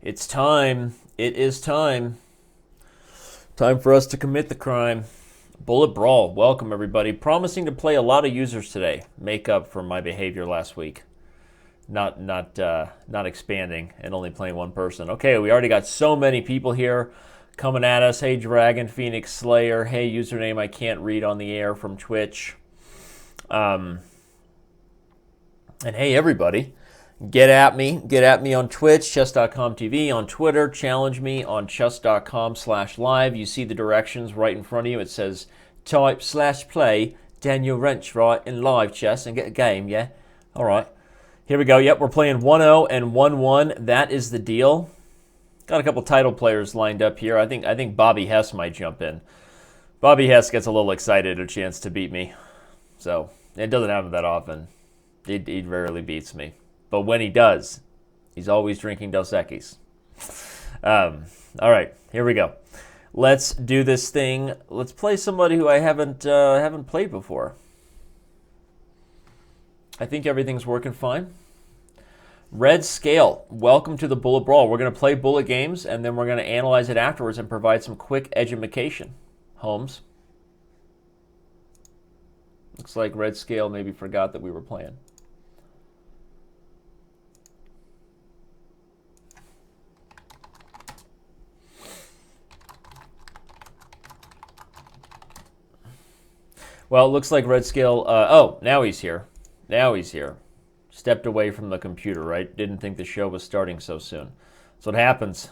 It's time. It is time. Time for us to commit the crime. Bullet Brawl. Welcome, everybody. Promising to play a lot of users today. Make up for my behavior last week. Not expanding and only playing one person. Okay, we already got so many people here coming at us. Hey, Dragon Phoenix Slayer. Hey, username I can't read on the air from Twitch. And hey, everybody. Get at me on Twitch, chess.com TV, on Twitter, challenge me on chess.com/live. You see the directions right in front of you. It says type/play Danny Rensch right in live chess and get a game, yeah? All right. Here we go. Yep, we're playing 1-0 and 1-1. That is the deal. Got a couple title players lined up here. I think Bobby Hess might jump in. Bobby Hess gets a little excited at a chance to beat me. So, it doesn't happen that often. He rarely beats me. But when he does, he's always drinking Dos Equis. All right, here we go. Let's do this thing. Let's play somebody who I haven't played before. I think everything's working fine. Red Scale, welcome to the Bullet Brawl. We're going to play bullet games, and then we're going to analyze it afterwards and provide some quick edumacation. Holmes. Looks like Red Scale maybe forgot that we were playing. Well, it looks like Red Scale... oh, now he's here. Now he's here. Stepped away from the computer, right? Didn't think the show was starting so soon. That's what happens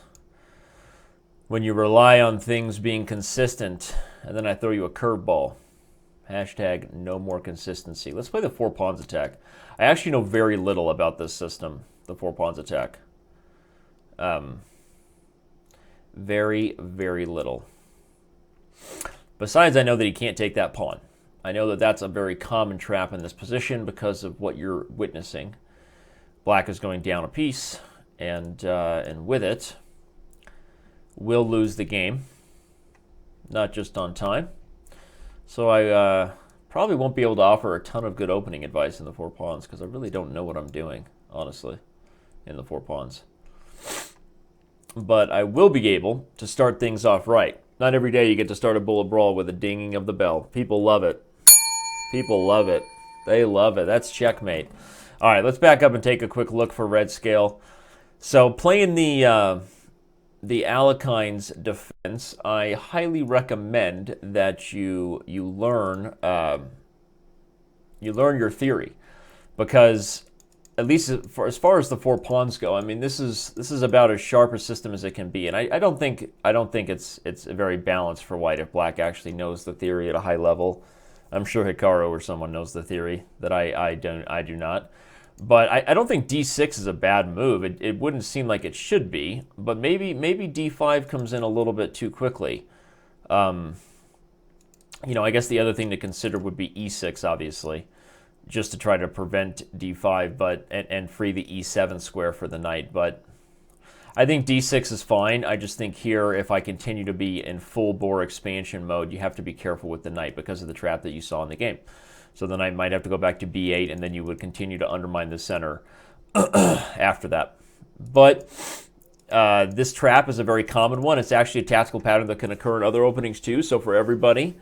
when you rely on things being consistent, and then I throw you a curveball. Hashtag no more consistency. Let's play the 4 pawns attack. I actually know very little about this system, the 4 pawns attack. Very, very little. Besides, I know that he can't take that pawn. I know that that's a very common trap in this position because of what you're witnessing. Black is going down a piece, and with it, we'll lose the game. Not just on time. So I probably won't be able to offer a ton of good opening advice in the 4 pawns because I really don't know what I'm doing, honestly, in the 4 pawns. But I will be able to start things off right. Not every day you get to start a bullet brawl with a dinging of the bell. People love it. People love it. They love it. That's checkmate. All right, let's back up and take a quick look for Red Scale. So playing the Alekine's defense, I highly recommend that you learn your theory, because at least as far as the 4 pawns go, I mean this is about as sharp a system as it can be, and I don't think it's very balanced for White if Black actually knows the theory at a high level. I'm sure Hikaru or someone knows the theory that I do not. But I don't think d6 is a bad move. It wouldn't seem like it should be, but maybe d5 comes in a little bit too quickly. I guess the other thing to consider would be e6, obviously, just to try to prevent d5 and free the e7 square for the knight. But I think d6 is fine. I just think here, if I continue to be in full bore expansion mode, you have to be careful with the knight because of the trap that you saw in the game. So the knight might have to go back to b8, and then you would continue to undermine the center after that. But this trap is a very common one. It's actually a tactical pattern that can occur in other openings too. So for everybody,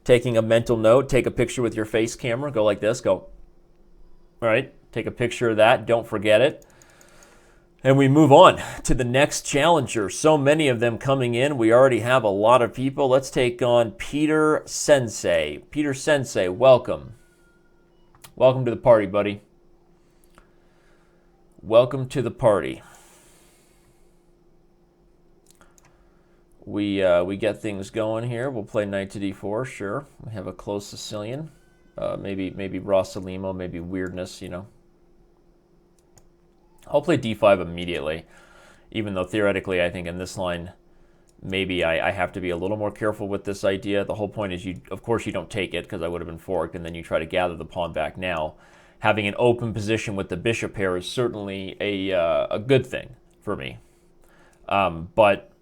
taking a mental note, take a picture with your face camera. Go like this. Go. All right. Take a picture of that. Don't forget it. And we move on to the next challenger. So many of them coming in. We already have a lot of people. Let's take on Peter Sensei. Peter Sensei, welcome. Welcome to the party, buddy. Welcome to the party. We get things going here. We'll play knight to d4, sure. We have a close Sicilian. Maybe Rossalimo, maybe weirdness, I'll play d5 immediately, even though theoretically I think in this line maybe I have to be a little more careful with this idea. The whole point is, of course you don't take it because I would have been forked, and then you try to gather the pawn back now. Having an open position with the bishop pair is certainly a good thing for me. But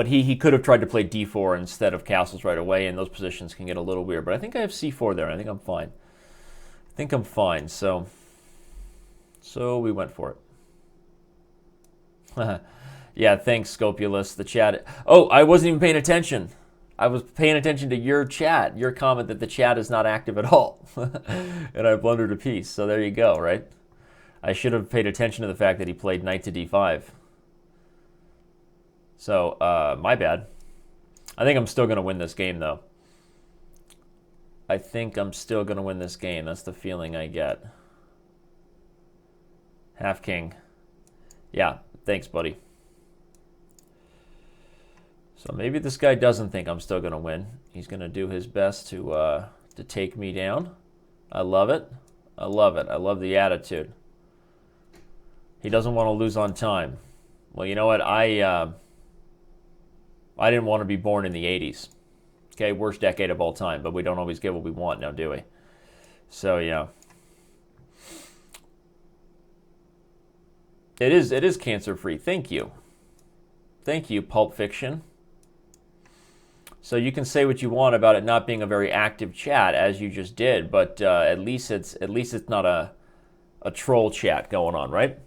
he could have tried to play d4 instead of castles right away, and those positions can get a little weird. But I think I have c4 there, and I think I'm fine. So we went for it. Yeah, thanks, Scopulus. The chat. Oh, I wasn't even paying attention. I was paying attention to your chat, your comment that the chat is not active at all. And I blundered a piece. So there you go, right? I should have paid attention to the fact that he played knight to d5. So, my bad. I think I'm still going to win this game, though. I think I'm still going to win this game. That's the feeling I get. Half king. Yeah, thanks, buddy. So maybe this guy doesn't think I'm still going to win. He's going to do his best to take me down. I love it. I love it. I love the attitude. He doesn't want to lose on time. Well, you know what? I didn't want to be born in the 80s. Okay, worst decade of all time, but we don't always get what we want now, do we? So, yeah. It is cancer-free. Thank you. Thank you, Pulp Fiction. So you can say what you want about it not being a very active chat, as you just did, but at least it's not a troll chat going on, right?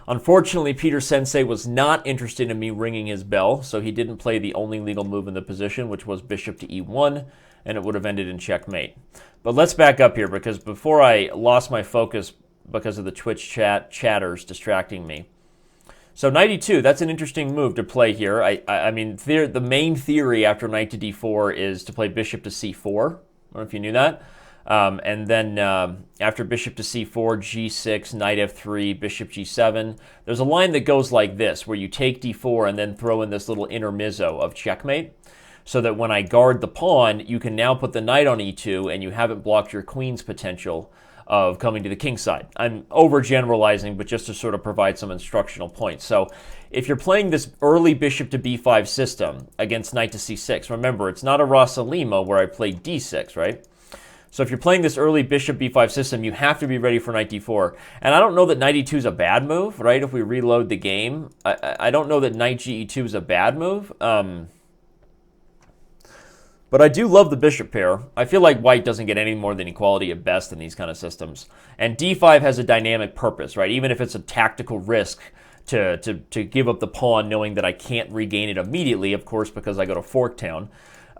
Unfortunately, Peter Sensei was not interested in me ringing his bell, so he didn't play the only legal move in the position, which was bishop to e1, and it would have ended in checkmate. But let's back up here, because before I lost my focus because of the Twitch chatters distracting me. So knight e2, that's an interesting move to play here. I mean, the main theory after knight to d4 is to play bishop to c4. I don't know if you knew that. And then after bishop to c4, g6, knight f3, bishop g7. There's a line that goes like this, where you take d4 and then throw in this little intermezzo of checkmate, so that when I guard the pawn, you can now put the knight on e2, and you haven't blocked your queen's potential of coming to the king side. I'm overgeneralizing, but just to sort of provide some instructional points. So if you're playing this early bishop to b5 system against knight to c6, remember, it's not a Rasa Lima where I play d6, right? So if you're playing this early bishop b5 system, you have to be ready for knight d4. And I don't know that knight e2 is a bad move, right? If we reload the game, I don't know that knight ge2 is a bad move. But I do love the bishop pair. I feel like white doesn't get any more than equality at best in these kind of systems. And d5 has a dynamic purpose, right? Even if it's a tactical risk to give up the pawn knowing that I can't regain it immediately, of course, because I go to Forktown.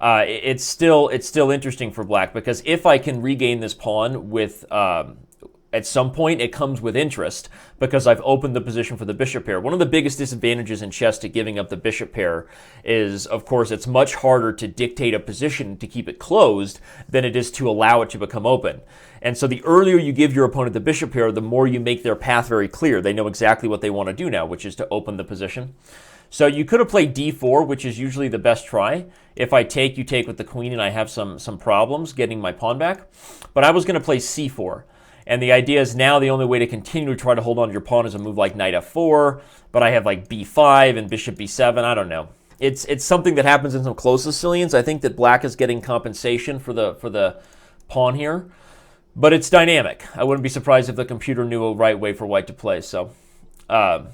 It's still interesting for black, because if I can regain this pawn with at some point, it comes with interest because I've opened the position for the bishop pair. One of the biggest disadvantages in chess to giving up the bishop pair is, of course, it's much harder to dictate a position to keep it closed than it is to allow it to become open. And so the earlier you give your opponent the bishop pair, the more you make their path very clear. They know exactly what they want to do now, which is to open the position. So you could have played d4, which is usually the best try. If I take, you take with the queen, and I have some problems getting my pawn back. But I was going to play c4. And the idea is now the only way to continue to try to hold on to your pawn is a move like knight f4, but I have like b5 and bishop b7. I don't know. It's something that happens in some close Sicilians. I think that black is getting compensation for the pawn here, but it's dynamic. I wouldn't be surprised if the computer knew a right way for white to play. So there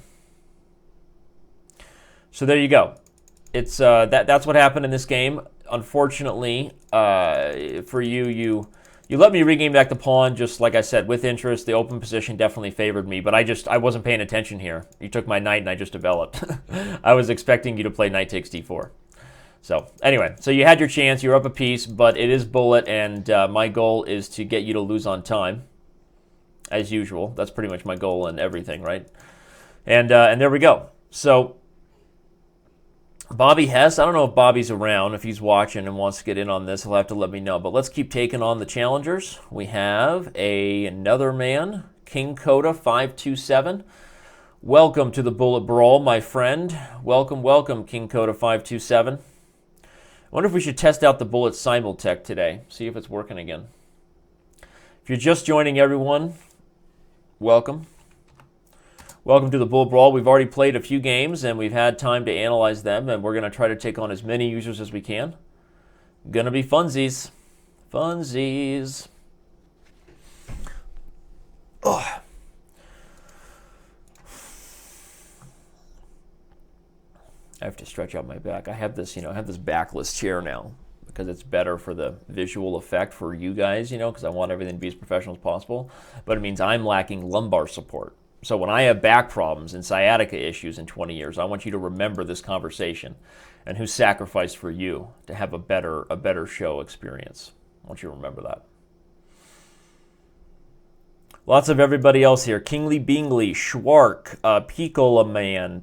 you go. It's that's what happened in this game. Unfortunately, for you let me regain back the pawn, just like I said, with interest. The open position definitely favored me, but I wasn't paying attention here. You took my knight, and I just developed. I was expecting you to play knight takes d4. So anyway, so you had your chance. You're up a piece, but it is bullet, and my goal is to get you to lose on time, as usual. That's pretty much my goal in everything, right? And there we go. So Bobby Hess, I don't know if Bobby's around. If he's watching and wants to get in on this, he'll have to let me know. But let's keep taking on the challengers. We have another man, King Coda 527. Welcome to the Bullet Brawl, my friend. Welcome, welcome, King Coda 527. I wonder if we should test out the Bullet Simultech today, see if it's working again. If you're just joining, everyone, welcome. Welcome to the Bull Brawl. We've already played a few games, and we've had time to analyze them, and we're going to try to take on as many users as we can. Gonna be funsies. Funsies. Oh. I have to stretch out my back. I have this, I have this backless chair now because it's better for the visual effect for you guys, because I want everything to be as professional as possible. But it means I'm lacking lumbar support. So when I have back problems and sciatica issues in 20 years, I want you to remember this conversation and who sacrificed for you to have a better show experience. I want you to remember that. Lots of everybody else here. Kingly Bingley, Schwark, Piccola Man,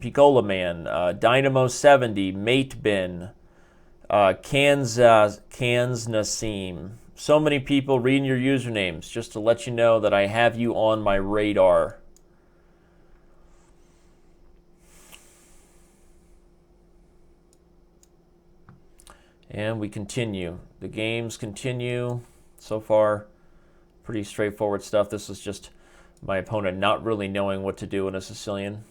Dynamo 70, Mate Bin, Cans Nassim. So many people reading your usernames just to let you know that I have you on my radar. And we continue. The games continue. So far, pretty straightforward stuff. This is just my opponent not really knowing what to do in a Sicilian.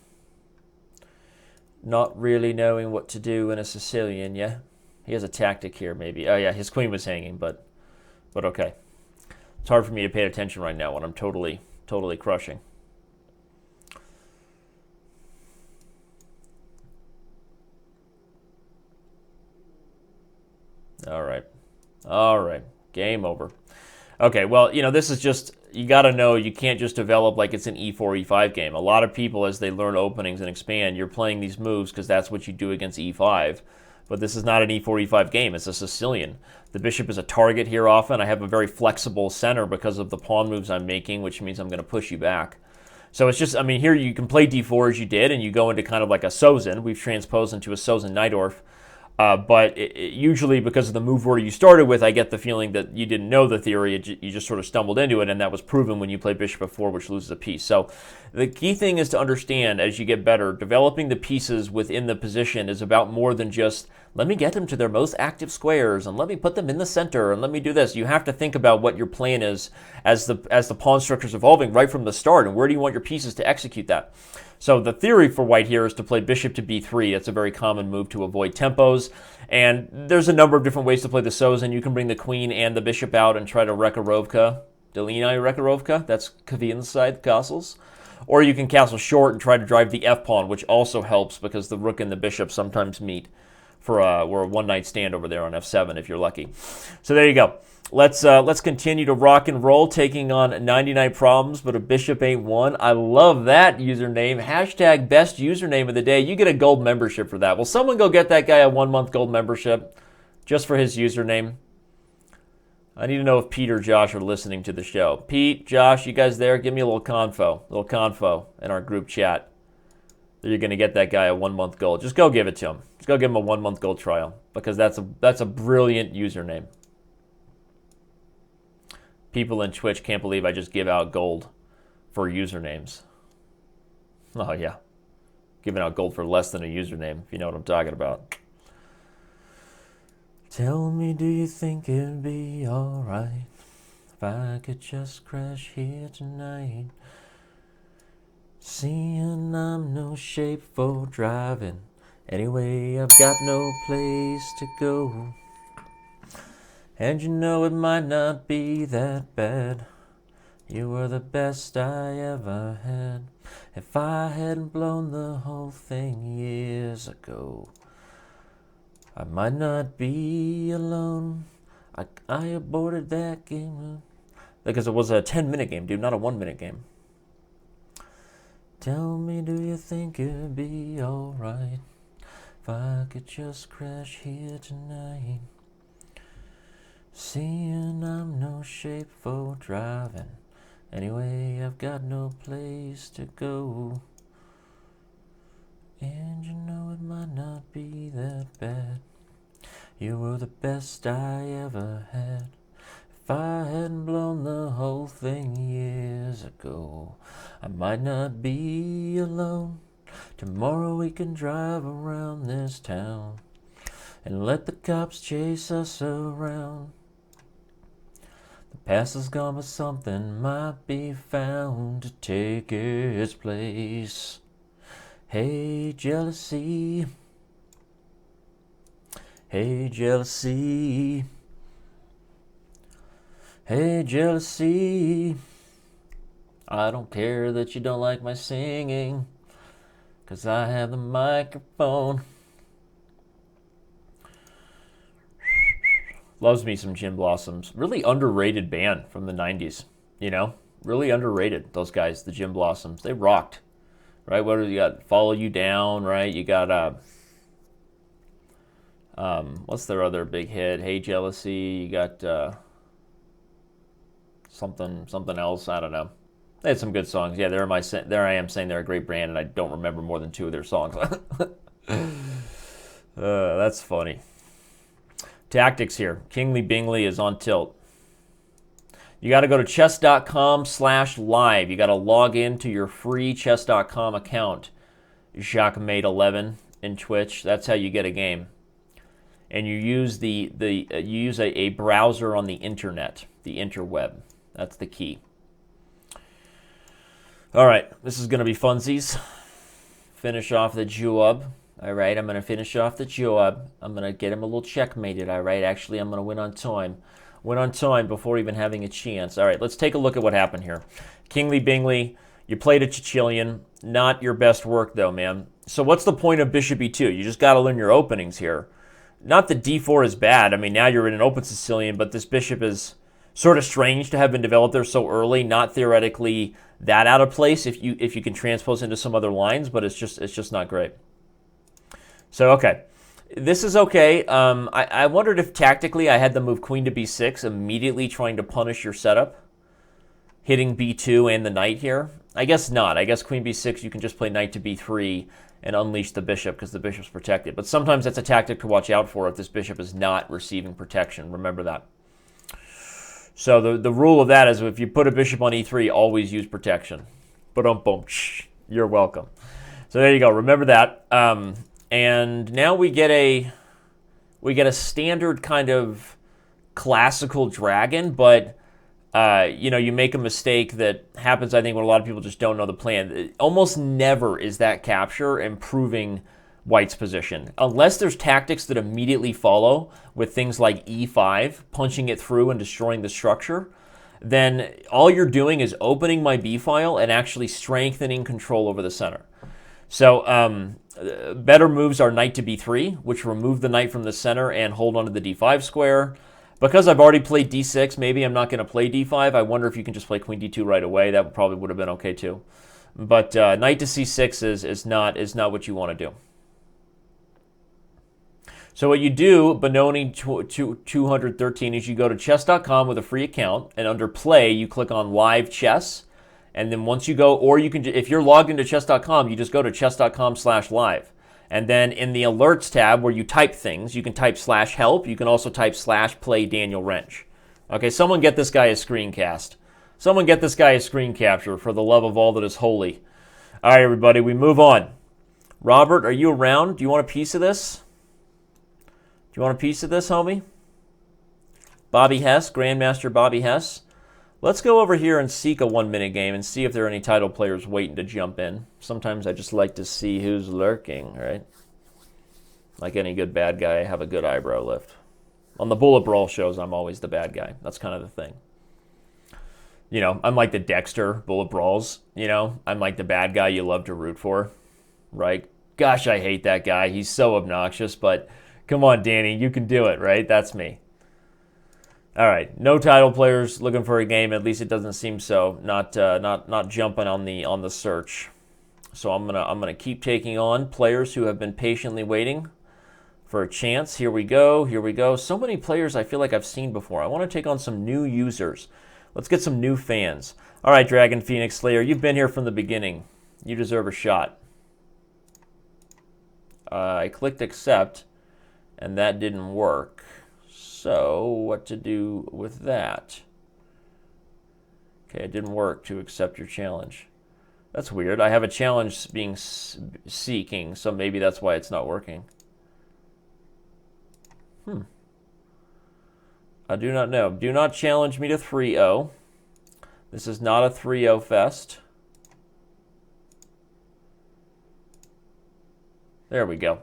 Not really knowing what to do in a Sicilian, yeah? He has a tactic here, maybe. Oh, yeah, his queen was hanging, but okay. It's hard for me to pay attention right now when I'm totally crushing. All right. Game over. Okay, well, this is just, you got to know you can't just develop like it's an e4, e5 game. A lot of people, as they learn openings and expand, you're playing these moves because that's what you do against e5. But this is not an e4, e5 game. It's a Sicilian. The bishop is a target here often. I have a very flexible center because of the pawn moves I'm making, which means I'm going to push you back. So it's just, here you can play d4 as you did, and you go into kind of like a Sozin. We've transposed into a Sozin-Najdorf. But usually because of the move order you started with, I get the feeling that you didn't know the theory, you just sort of stumbled into it, and that was proven when you play bishop f4, which loses a piece. So the key thing is to understand, as you get better, developing the pieces within the position is about more than just, let me get them to their most active squares, and let me put them in the center, and let me do this. You have to think about what your plan is as the pawn structure is evolving right from the start, and where do you want your pieces to execute that. So the theory for white here is to play bishop to b3. It's a very common move to avoid tempos. And there's a number of different ways to play the Sozin. You can bring the queen and the bishop out and try to Rekharovka. Delina Rekharovka. That's Kavin's side castles. Or you can castle short and try to drive the f-pawn, which also helps because the rook and the bishop sometimes meet for a one-night stand over there on f7 if you're lucky. So there you go. Let's continue to rock and roll, taking on 99 problems, but a bishop ain't one. I love that username. Hashtag best username of the day. You get a gold membership for that. Will someone go get that guy a 1-month gold membership just for his username? I need to know if Pete or Josh are listening to the show. Pete, Josh, you guys there? Give me a little convo in our group chat. That you're going to get that guy a 1-month gold. Just go give it to him. Just go give him a 1-month gold trial because that's a brilliant username. People in Twitch can't believe I just give out gold for usernames. Oh, yeah. Giving out gold for less than a username, if you know what I'm talking about. Tell me, do you think it'd be alright if I could just crash here tonight? Seeing I'm no shape for driving. Anyway, I've got no place to go. And you know it might not be that bad. You were the best I ever had. If I hadn't blown the whole thing years ago, I might not be alone. I aborted that game because it was a 10-minute game, dude, not a 1-minute game. Tell me, do you think it'd be alright if I could just crash here tonight? Seeing I'm no shape for driving. Anyway, I've got no place to go. And you know it might not be that bad. You were the best I ever had. If I hadn't blown the whole thing years ago, I might not be alone. Tomorrow we can drive around this town and let the cops chase us around. The past is gone, but something might be found to take its place. Hey, jealousy. Hey, jealousy. Hey, jealousy. I don't care that you don't like my singing, 'cause I have the microphone. Loves me some Gin Blossoms. Really underrated band from the 90s, really underrated, those guys, the Gym Blossoms. They rocked, right? What do you got? Follow You Down, right? You got, what's their other big hit? Hey Jealousy. You got something else. I don't know. They had some good songs. Yeah, there I am saying they're a great brand, and I don't remember more than 2 of their songs. That's funny. Tactics here. Kingly Bingley is on tilt. You got to go to chess.com/live. You got to log into your free chess.com account. Checkmate11 in Twitch. That's how you get a game. And you use a browser on the internet, the interweb. That's the key. All right, this is going to be funsies. Finish off the job. All right, I'm going to finish off the job. I'm going to get him a little checkmated. All right, actually, I'm going to win on time. Win on time before even having a chance. All right, let's take a look at what happened here. Kingly Bingley, you played a Sicilian. Not your best work, though, man. So what's the point of bishop e2? You just got to learn your openings here. Not that d4 is bad. I mean, now you're in an open Sicilian, but this bishop is sort of strange to have been developed there so early. Not theoretically that out of place if you can transpose into some other lines, but it's just not great. So, okay. This is okay. I wondered if tactically I had the move queen to b6, immediately trying to punish your setup, hitting b2 and the knight here. I guess not. I guess queen b6, you can just play knight to b3 and unleash the bishop because the bishop's protected. But sometimes that's a tactic to watch out for if this bishop is not receiving protection. Remember that. So the rule of that is if you put a bishop on e3, always use protection. Ba-dum-bum. You're welcome. So there you go. Remember that. And now we get a standard kind of classical dragon, but you make a mistake that happens, I think, when a lot of people just don't know the plan. Almost never is that capture improving White's position. Unless there's tactics that immediately follow with things like e5, punching it through and destroying the structure, then all you're doing is opening my b file and actually strengthening control over the center. So better moves are knight to b3, which remove the knight from the center and hold onto the d5 square. Because I've already played d6, maybe I'm not going to play d5. I wonder if you can just play queen d2 right away. That probably would have been okay too. But knight to c6 is not what you want to do. So what you do, Benoni 213, is you go to chess.com with a free account, and under play, you click on live chess. And then once you go, or you can, if you're logged into chess.com, you just go to chess.com/live. And then in the alerts tab where you type things, you can type /help. You can also type /play Daniel Rensch. Okay, someone get this guy a screencast. Someone get this guy a screen capture for the love of all that is holy. All right, everybody, we move on. Robert, are you around? Do you want a piece of this? Do you want a piece of this, homie? Bobby Hess, Grandmaster Bobby Hess. Let's go over here and seek a 1-minute game and see if there are any title players waiting to jump in. Sometimes I just like to see who's lurking, right? Like any good bad guy, I have a good eyebrow lift. On the Bullet Brawl shows, I'm always the bad guy. That's kind of the thing. You know, I'm like the Dexter Bullet Brawls. You know, I'm like the bad guy you love to root for, right? Gosh, I hate that guy. He's so obnoxious, but come on, Danny, you can do it, right? That's me. All right, no title players looking for a game. At least it doesn't seem so. Not jumping on the search. So I'm gonna keep taking on players who have been patiently waiting for a chance. Here we go. Here we go. So many players I feel like I've seen before. I want to take on some new users. Let's get some new fans. All right, Dragon Phoenix Slayer, you've been here from the beginning. You deserve a shot. I clicked accept, and that didn't work. So what to do with that? Okay, it didn't work to accept your challenge. That's weird. I have a challenge being seeking, so maybe that's why it's not working. I do not know. Do not challenge me to 3-0. This is not a 3-0 fest. There we go.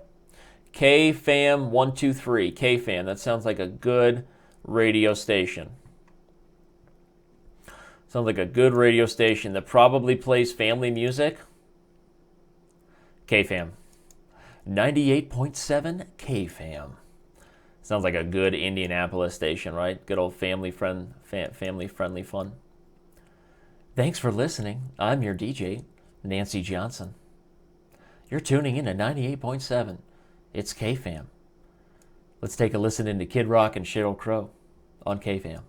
KFAM123. KFAM. That sounds like a good radio station. Sounds like a good radio station that probably plays family music. KFAM. 98.7 KFAM. Sounds like a good Indianapolis station, right? Good old family friendly fun. Thanks for listening. I'm your DJ, Nancy Johnson. You're tuning in to 98.7. It's K-Fam. Let's take a listen into Kid Rock and Sheryl Crow on K-Fam.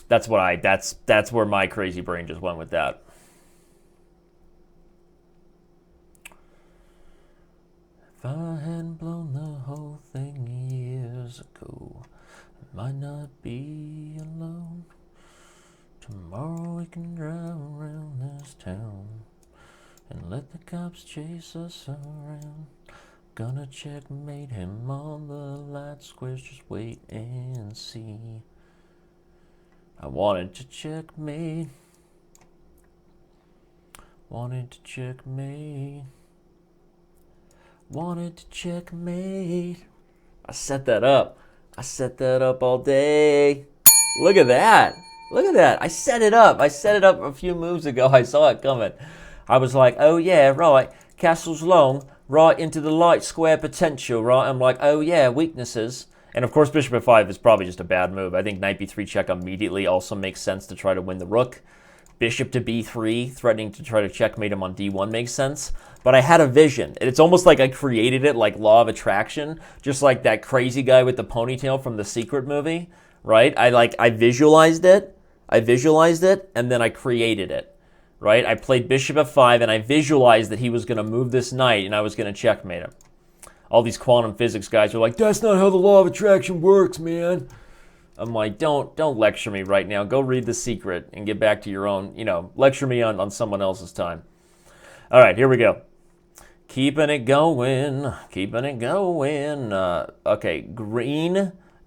That's where my crazy brain just went with that. If I hadn't blown the whole thing years ago, I might not be alone. Tomorrow we can drive around this town and let the cops chase us around. Gonna checkmate him on the light squares, just wait and see. I wanted to checkmate. Wanted to checkmate. Wanted to checkmate. I set that up. I set that up all day. Look at that. Look at that. I set it up. I set it up a few moves ago. I saw it coming. I was like, oh yeah, right. Castle's long, right into the light square potential, right? I'm like, oh yeah, weaknesses. And of course, bishop f5 is probably just a bad move. I think knight b3 check immediately also makes sense to try to win the rook. Bishop to b3, threatening to try to checkmate him on d1 makes sense. But I had a vision. It's almost like I created it like law of attraction, just like that crazy guy with the ponytail from the Secret movie, right? I visualized it. And then I created it. Right? I played bishop f5, and I visualized that he was going to move this knight, and I was going to checkmate him. All these quantum physics guys are like, that's not how the law of attraction works, man. I'm like, don't lecture me right now. Go read The Secret and get back to your own, lecture me on someone else's time. All right, here we go. Keeping it going. Okay,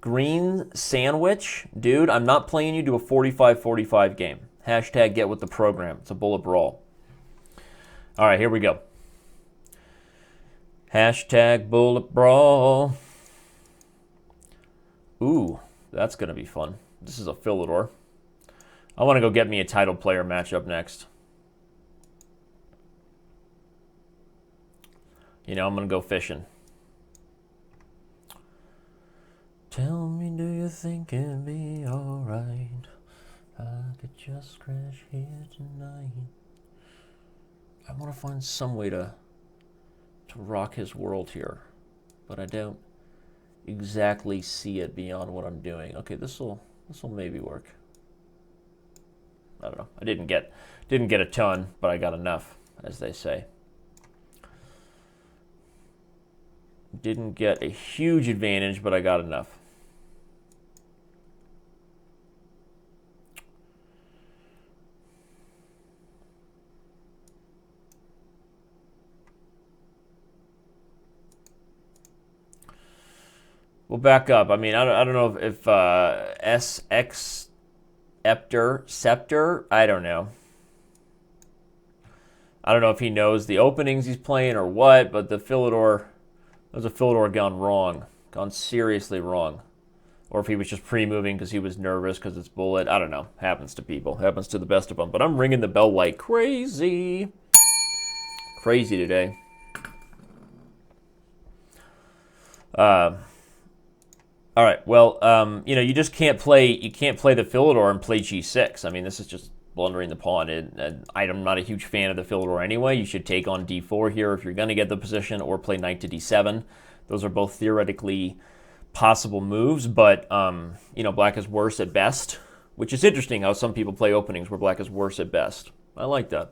green sandwich. Dude, I'm not playing you to a 45-45 game. Hashtag get with the program. It's a bullet brawl. All right, here we go. Hashtag bullet brawl. Ooh, that's going to be fun. This is a Philidor. I want to go get me a title player matchup next. I'm going to go fishing. Tell me, do you think it'd be all right? I could just crash here tonight. I want to find some way to rock his world here, but I don't exactly see it beyond what I'm doing. Okay, this will maybe work. I don't know. I didn't get a ton, but I got enough, as they say. Didn't get a huge advantage, but I got enough. We'll back up. I mean, I don't know if SX Scepter, I don't know. I don't know if he knows the openings he's playing or what, but there's a Philidor gone seriously wrong. Or if he was just pre-moving because he was nervous because it's bullet. I don't know. Happens to people. Happens to the best of them. But I'm ringing the bell like crazy. Crazy today. All right, well, you just can't play the Philidor and play g6. I mean, this is just blundering the pawn. And I'm not a huge fan of the Philidor anyway. You should take on d4 here if you're going to get the position, or play knight to d7. Those are both theoretically possible moves, but, black is worse at best, which is interesting how some people play openings where black is worse at best. I like that.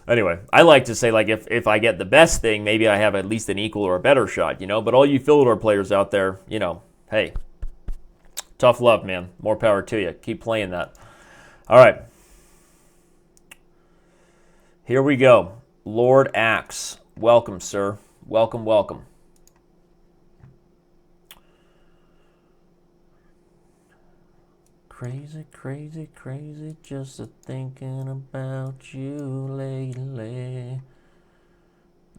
Anyway, I like to say, like, if I get the best thing, maybe I have at least an equal or a better shot, But all you Philidor players out there, hey, tough love, man. More power to you. Keep playing that. All right. Here we go. Lord Axe. Welcome, sir. Welcome, welcome. Crazy, crazy, crazy, just thinking about you lately.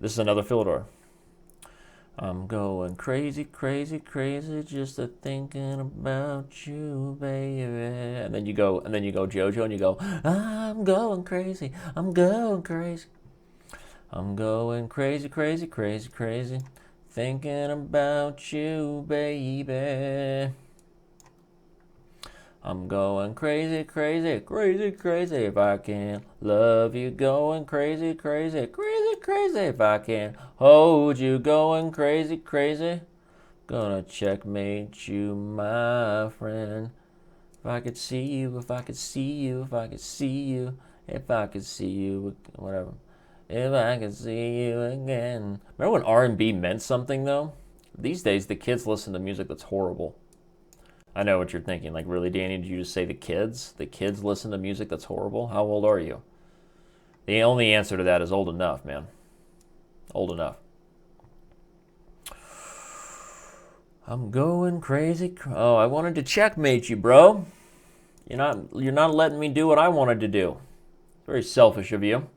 This is another Philidor. I'm going crazy, crazy, crazy, just thinking about you, baby. And then you go JoJo, and you go, I'm going crazy, I'm going crazy. I'm going crazy, crazy, crazy, crazy, thinking about you, baby. I'm going crazy, crazy, crazy, crazy if I can love you. Going crazy, crazy, crazy, crazy if I can hold you. Going crazy, crazy. Gonna checkmate you, my friend. If I could see you, if I could see you, if I could see you, if I could see you, whatever. If I could see you again. Remember when R&B meant something, though? These days, the kids listen to music that's horrible. I know what you're thinking. Like, really, Danny, did you just say the kids? The kids listen to music that's horrible? How old are you? The only answer to that is old enough, man. Old enough. I'm going crazy. Oh, I wanted to checkmate you, bro. You're not letting me do what I wanted to do. Very selfish of you.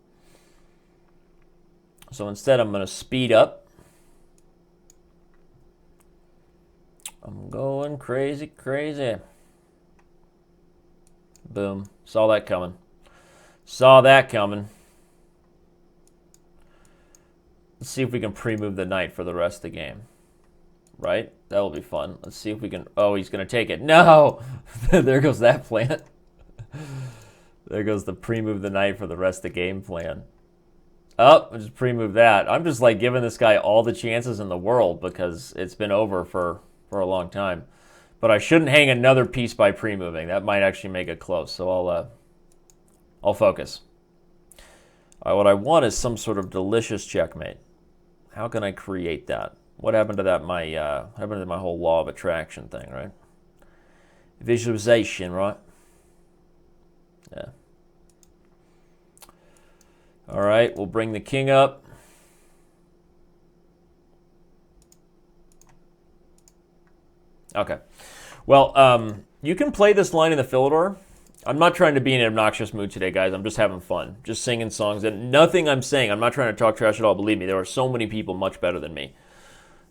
So instead, I'm going to speed up. I'm going crazy, crazy. Boom. Saw that coming. Saw that coming. Let's see if we can pre-move the knight for the rest of the game. Right? That'll be fun. Let's see if we can... Oh, he's going to take it. No! There goes that plan. There goes the pre-move the knight for the rest of the game plan. Oh, I'll just pre-move that. I'm just like giving this guy all the chances in the world because it's been over for a long time. But I shouldn't hang another piece by pre-moving. That might actually make it close. So I'll focus. All right, what I want is some sort of delicious checkmate. How can I create that? What happened to that? Happened to my whole law of attraction thing, right? Visualization, right? Yeah. All right, we'll bring the king up. Okay. Well, you can play this line in the Philidor. I'm not trying to be in an obnoxious mood today, guys. I'm just having fun. Just singing songs. And nothing I'm saying, I'm not trying to talk trash at all. Believe me, there are so many people much better than me.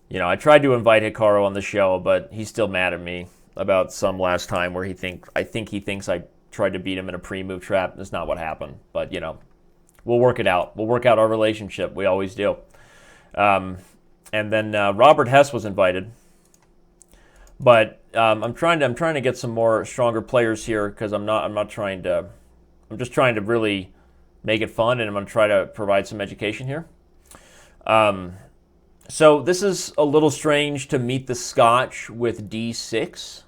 You know, I tried to invite Hikaru on the show, but he's still mad at me about some last time where I think he thinks I tried to beat him in a pre-move trap. That's not what happened. But, you know, we'll work it out. We'll work out our relationship. We always do. And then Robert Hess was invited. But I'm trying to get some more stronger players here because I'm just trying to really make it fun, and I'm going to try to provide some education here. So this is a little strange to meet the Scotch with D6.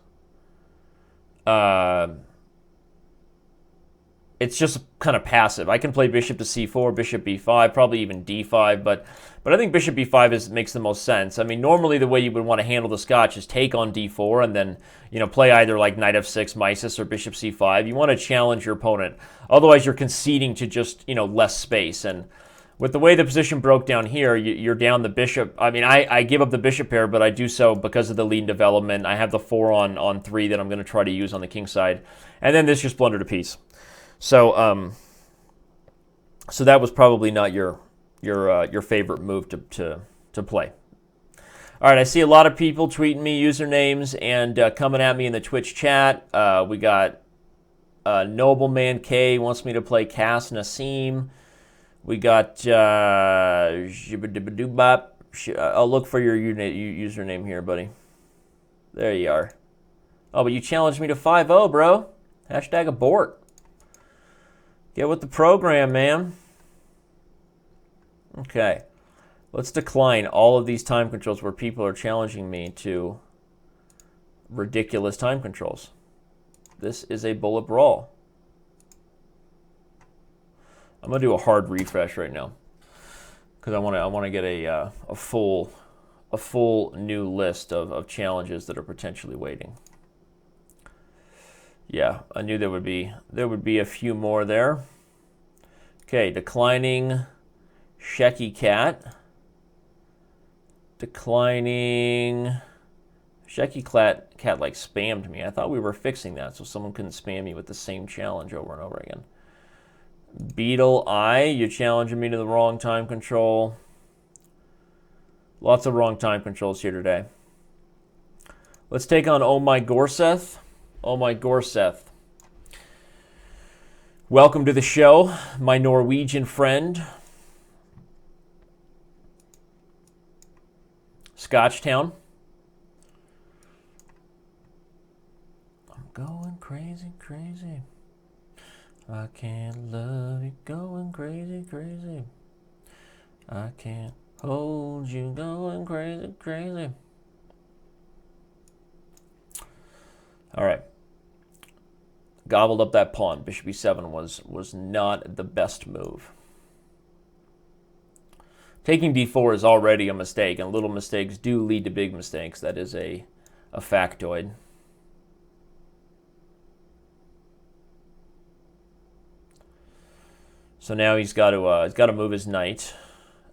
It's just kind of passive. I can play bishop to c4, bishop b5, probably even d5, but I think bishop b5 makes the most sense. I mean, normally the way you would want to handle the Scotch is take on d4 and then, you know, play either like knight f6, Mises, or bishop c5. You want to challenge your opponent. Otherwise, you're conceding to just, you know, less space. And with the way the position broke down here, you're down the bishop. I mean, I give up the bishop pair, but I do so because of the lead development. I have the 4 on 3 that I'm going to try to use on the king side. And then this just blundered a piece. So so that was probably not your favorite move to play. All right, I see a lot of people tweeting me usernames and coming at me in the Twitch chat. We got Nobleman K wants me to play Cass Nassim. We got I'll look for your username here, buddy. There you are. Oh, but you challenged me to 5-0, bro. Hashtag abort. Get with the program, man. Okay. Let's decline all of these time controls where people are challenging me to ridiculous time controls. This is a bullet brawl. I'm gonna do a hard refresh right now because I want to get a full new list of challenges that are potentially waiting. Yeah, I knew there would be a few more there. Okay, declining Shecky Cat. Declining Shecky Cat like spammed me. I thought we were fixing that so someone couldn't spam me with the same challenge over and over again. Beetle Eye, you're challenging me to the wrong time control. Lots of wrong time controls here today. Let's take on Oh My Gorseth. Oh My Gorseth. Welcome to the show, my Norwegian friend. Scotch Town. I'm going crazy, crazy. I can't love you going crazy, crazy. I can't hold you going crazy, crazy. All right. Gobbled up that pawn. Bishop e7 was not the best move. Taking d4 is already a mistake, and little mistakes do lead to big mistakes. That is a factoid. So now he's got to move his knight.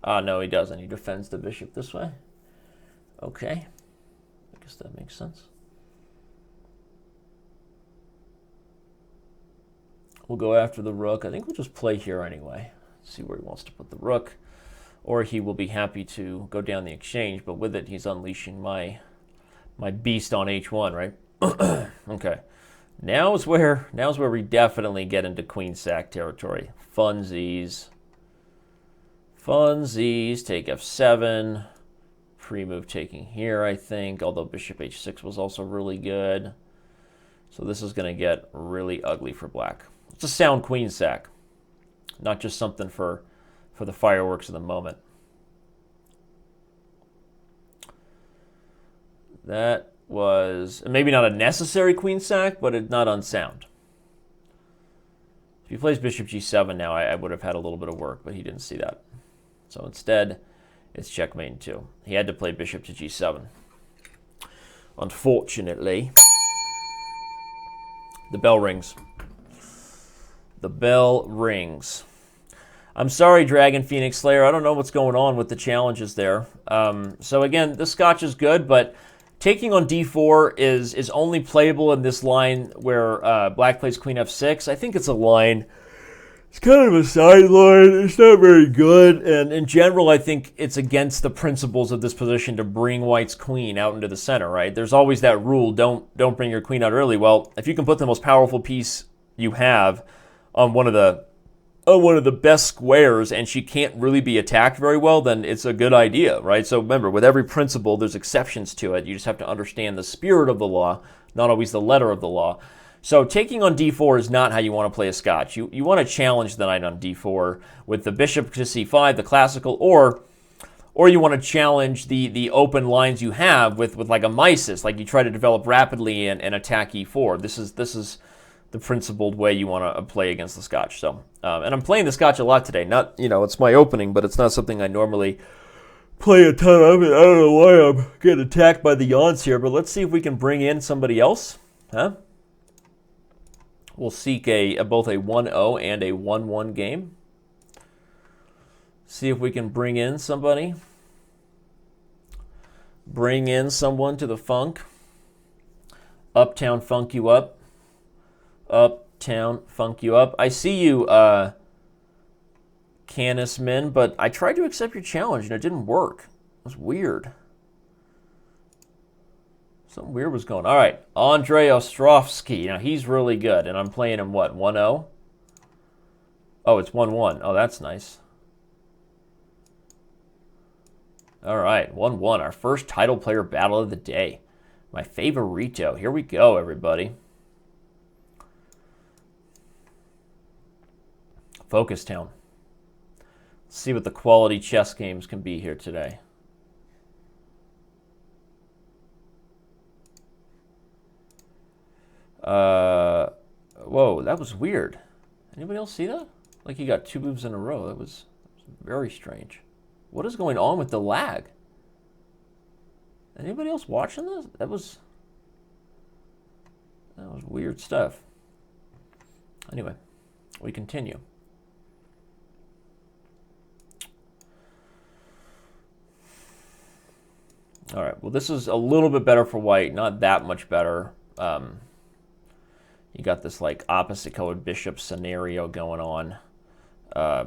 No, he doesn't. He defends the bishop this way. Okay, I guess that makes sense. We'll go after the rook. I think we'll just play here anyway. See where he wants to put the rook. Or he will be happy to go down the exchange, but with it, he's unleashing my beast on h1, right? Okay. Now is where we definitely get into queen sack territory. Funsies. Take f7. Pre-move taking here, I think, although bishop h6 was also really good. So this is going to get really ugly for black. It's a sound queen sack, not just something for the fireworks of the moment. That was maybe not a necessary queen sack, but it's not unsound. If he plays bishop g7 now, I would have had a little bit of work, but he didn't see that. So instead, it's checkmate in 2. He had to play bishop to g7. Unfortunately, the bell rings. The bell rings. I'm sorry, Dragon Phoenix Slayer. I don't know what's going on with the challenges there. So again, the Scotch is good, but taking on d4 is only playable in this line where black plays queen f6. I think it's a line. It's kind of a sideline. It's not very good. And in general, I think it's against the principles of this position to bring white's queen out into the center, right? There's always that rule, don't bring your queen out early. Well, if you can put the most powerful piece you have on one of the best squares and she can't really be attacked very well, then it's a good idea, right? So remember, with every principle, there's exceptions to it. You just have to understand the spirit of the law, not always the letter of the law. So taking on d4 is not how you want to play a Scotch. You want to challenge the knight on d4 with the bishop to c5, the classical, or you want to challenge the open lines you have with like a Mises, like you try to develop rapidly and attack e4. This is the principled way you want to play against the Scotch. So, and I'm playing the Scotch a lot today. Not, it's my opening, but it's not something I normally play a ton of. I don't know why I'm getting attacked by the yawns here, but let's see if we can bring in somebody else. Huh? We'll seek both a 1-0 and a 1-1 game. See if we can bring in somebody. Bring in someone to the funk. Uptown funk you up. Uptown funk you up. I see you, Canis Min, but I tried to accept your challenge and it didn't work. It was weird. Something weird was going on. All right, Andrei Ostrovsky. Now, he's really good, and I'm playing him, what, 1-0? Oh, it's 1-1. Oh, that's nice. All right, 1-1, our first title player battle of the day. My favorito. Here we go, everybody. Focus Town. Let's see what the quality chess games can be here today. Whoa, that was weird. Anybody else see that? Like he got 2 moves in a row. That was very strange. What is going on with the lag? Anybody else watching this? That was weird stuff. Anyway, we continue. All right, well, this is a little bit better for white, not that much better. You got this like opposite colored bishop scenario going on. I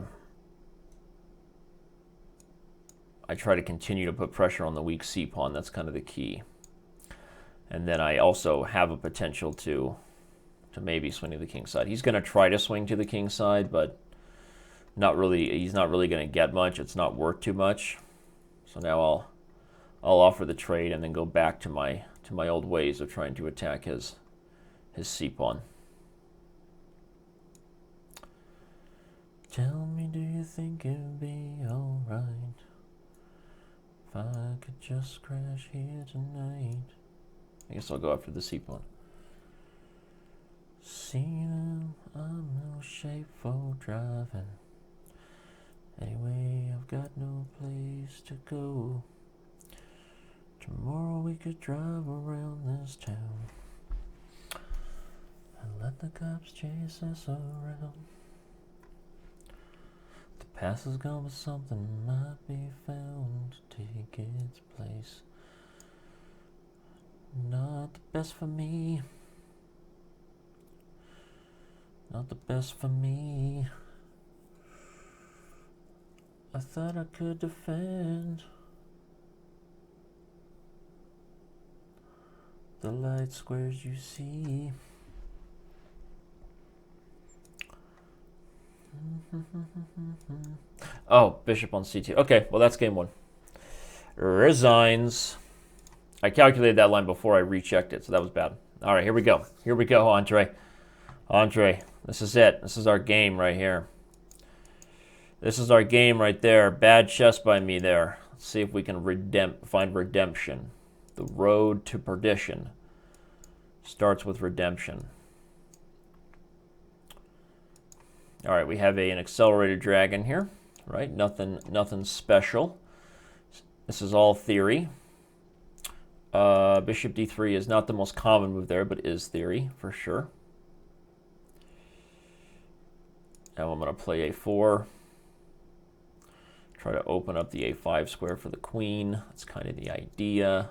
try to continue to put pressure on the weak c pawn. That's kind of the key. And then I also have a potential to maybe swing to the king side. He's going to try to swing to the king side, but not really. He's not really going to get much. It's not worth too much. So now I'll offer the trade and then go back to my old ways of trying to attack his his c-pawn. Tell me, do you think it'd be alright if I could just crash here tonight? I guess I'll go after the c-pawn. See them, I'm no shape for driving. Anyway, I've got no place to go. Tomorrow we could drive around this town and let the cops chase us around. The past is gone, but something might be found to take its place. Not the best for me. Not the best for me. I thought I could defend the light squares you see. Oh, bishop on c2. Okay, well that's game one. Resigns. I calculated that line before I rechecked it, so that was bad. All right, here we go. Here we go, Andre. Andre, this is it. This is our game right here. This is our game right there. Bad chess by me there. Let's see if we can find redemption. The road to perdition starts with redemption. All right, we have an accelerated dragon here, right? Nothing special. This is all theory. Bishop d3 is not the most common move there, but is theory for sure. Now I'm going to play a4. Try to open up the a5 square for the queen. That's kind of the idea.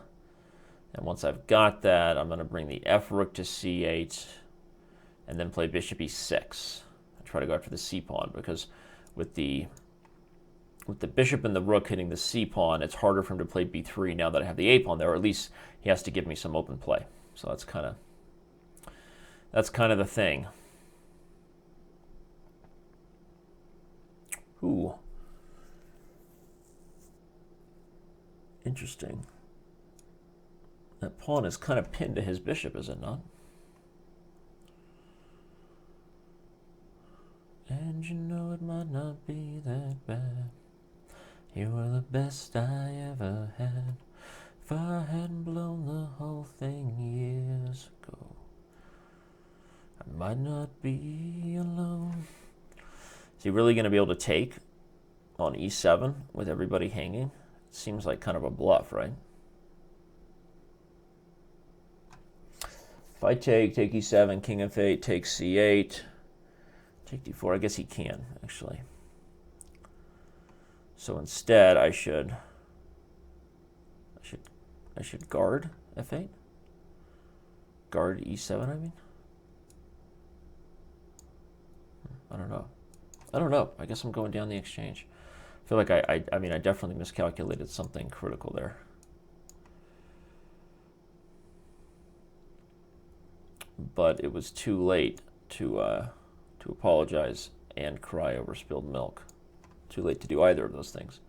And once I've got that, I'm going to bring the f rook to c8 and then play bishop e6. I try to go after the c pawn because with the bishop and the rook hitting the c pawn, it's harder for him to play b3 now that I have the a pawn there, or at least he has to give me some open play. So that's kind of the thing. Ooh. Interesting. That pawn is kind of pinned to his bishop, is it not? And you know it might not be that bad. You were the best I ever had. If I hadn't blown the whole thing years ago, I might not be alone. Is he really going to be able to take on e7 with everybody hanging? It seems like kind of a bluff, right? If I take e7, king f8, take c8, take d4, I guess he can, actually. So instead, I should guard f8? Guard e7, I mean? I don't know. I guess I'm going down the exchange. I feel like I mean, I definitely miscalculated something critical there. But it was too late to apologize and cry over spilled milk. Too late to do either of those things.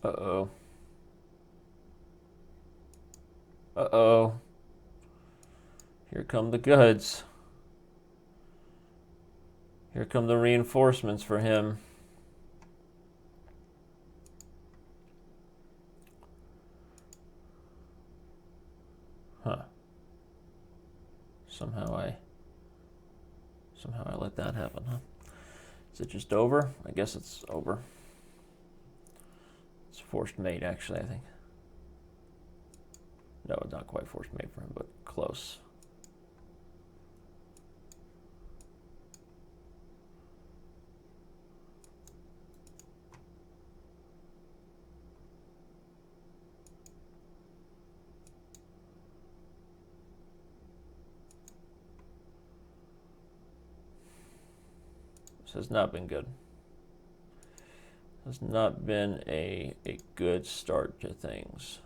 Uh-oh. Uh-oh. Here come the goods. Here come the reinforcements for him. Huh. Somehow I let that happen, huh? Is it just over? I guess it's over. It's forced mate, actually, I think. No, it's not quite forced mate for him, but close. This has not been good. has not been a good start to things.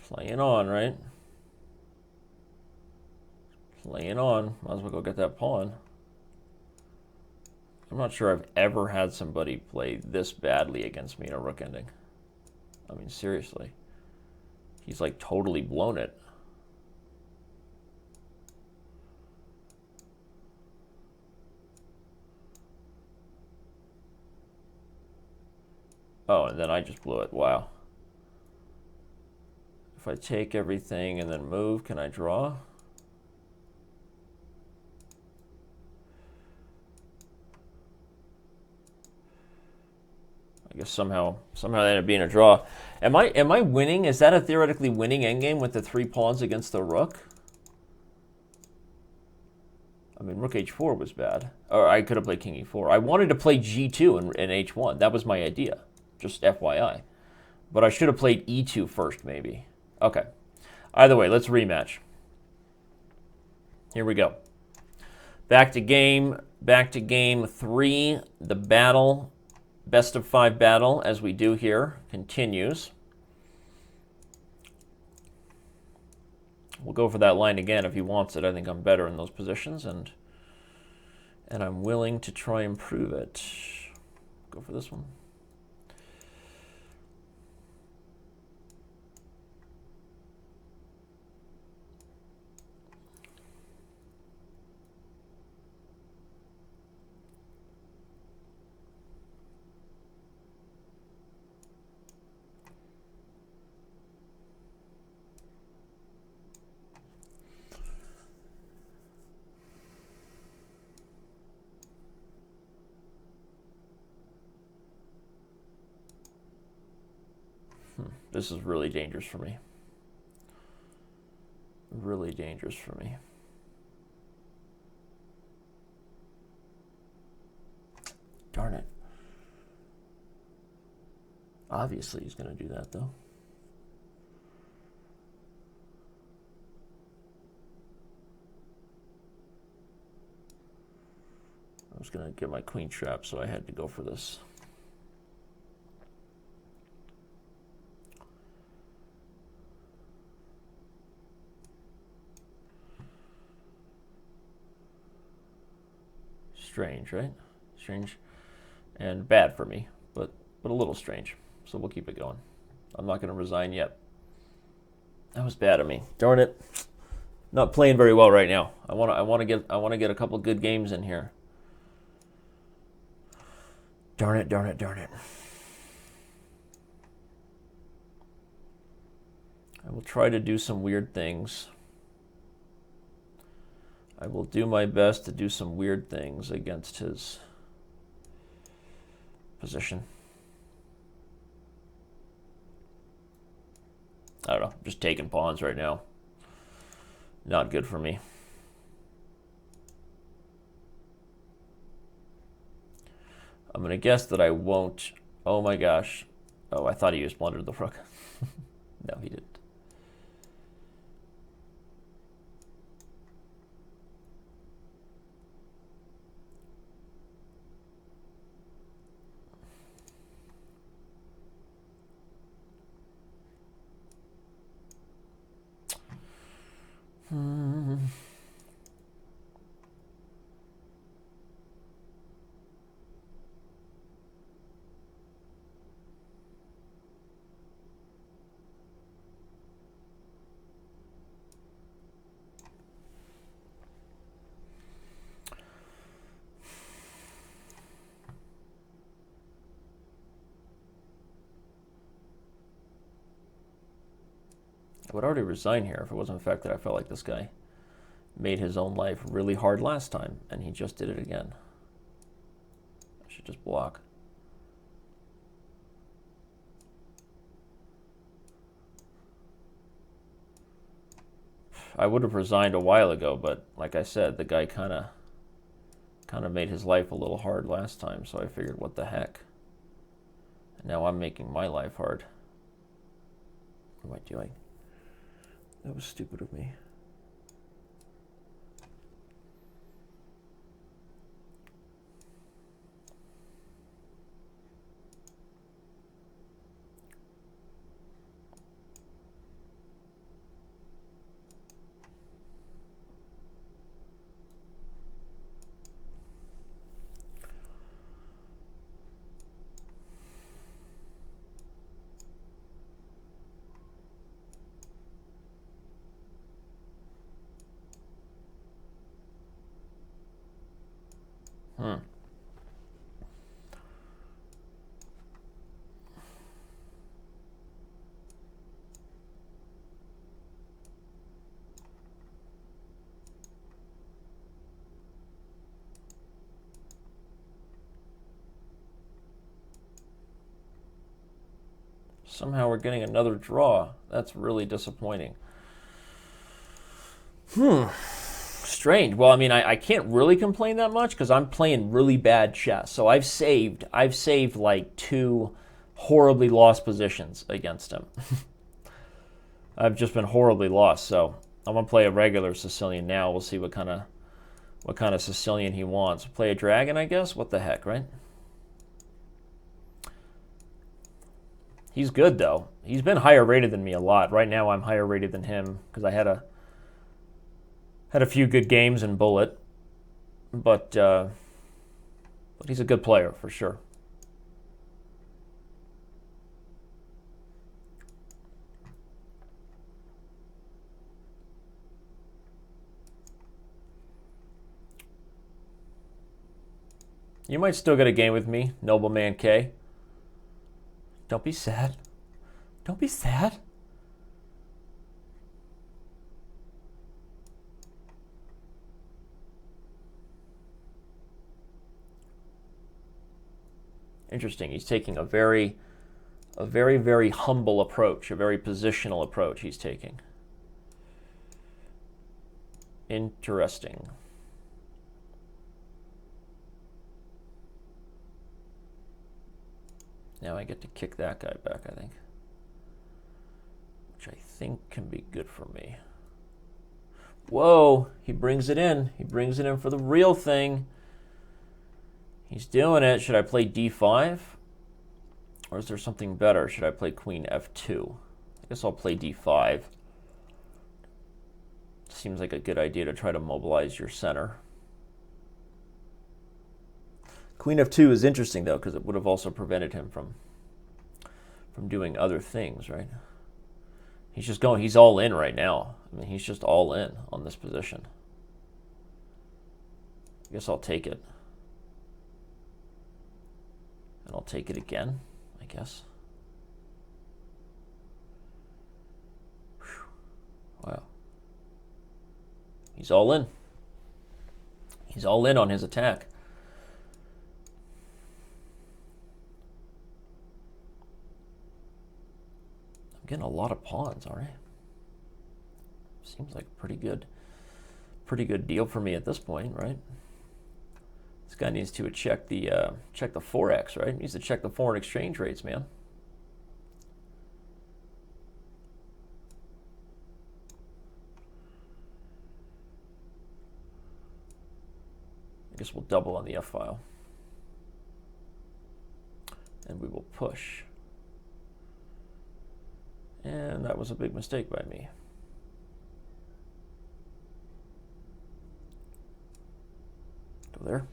Playing on, right? Playing on. Might as well go get that pawn. I'm not sure I've ever had somebody play this badly against me in a rook ending. I mean, seriously. He's like totally blown it. Oh, and then I just blew it. Wow. If I take everything and then move, can I draw? I guess somehow that ended up being a draw. Am I winning? Is that a theoretically winning endgame with the 3 pawns against the rook? I mean, rook h4 was bad. Or I could have played king e4. I wanted to play g2 and h1. That was my idea. Just FYI. But I should have played e2 first, maybe. Okay. Either way, let's rematch. Here we go. Back to game 3. The battle, best of 5 battle, as we do here, continues. We'll go for that line again if he wants it. I think I'm better in those positions, and I'm willing to try and prove it. Go for this one. This is really dangerous for me. Really dangerous for me. Darn it. Obviously he's going to do that, though. I was going to get my queen trap, so I had to go for this. Strange, right? Strange and bad for me, but a little strange. So we'll keep it going. I'm not going to resign yet. That was bad of me. Darn it. Not playing very well right now. I want to get a couple good games in here. Darn it, darn it, darn it. I will try to do some weird things. I will do my best to do some weird things against his position. I don't know, just taking pawns right now. Not good for me. I'm going to guess that I won't. Oh my gosh. Oh, I thought he just blundered the rook. No, he didn't. I would already resign here if it wasn't the fact that I felt like this guy made his own life really hard last time, and he just did it again. I should just block. I would have resigned a while ago, but like I said, the guy kind of made his life a little hard last time, so I figured, what the heck? And now I'm making my life hard. What am I doing? That was stupid of me. Somehow we're getting another draw. That's really disappointing. Strange. Well, I mean, I can't really complain that much because I'm playing really bad chess. So I've saved like 2 horribly lost positions against him. I've just been horribly lost. So I'm gonna play a regular Sicilian now. We'll see what kind of Sicilian he wants. Play a dragon, I guess. What the heck, right? He's good though. He's been higher rated than me a lot. Right now I'm higher rated than him because I had a few good games in Bullet, but he's a good player for sure. You might still get a game with me, Nobleman K. Don't be sad. Don't be sad. Interesting. He's taking a very, very humble approach, a very positional approach he's taking. Interesting. Now I get to kick that guy back, I think. Which I think can be good for me. Whoa, he brings it in. He brings it in for the real thing. He's doing it. Should I play d5? Or is there something better? Should I play queen f2? I guess I'll play d5. Seems like a good idea to try to mobilize your center. Queen f2 is interesting, though, because it would have also prevented him from doing other things, right? He's all in right now. I mean, he's just all in on this position. I guess I'll take it. And I'll take it again, I guess. Whew. Wow. He's all in. He's all in on his attack. Getting a lot of pawns, all right. Seems like a pretty good deal for me at this point, right? This guy needs to check the forex, right? He needs to check the foreign exchange rates, man. I guess we'll double on the F file, and we will push. And that was a big mistake by me. Go there.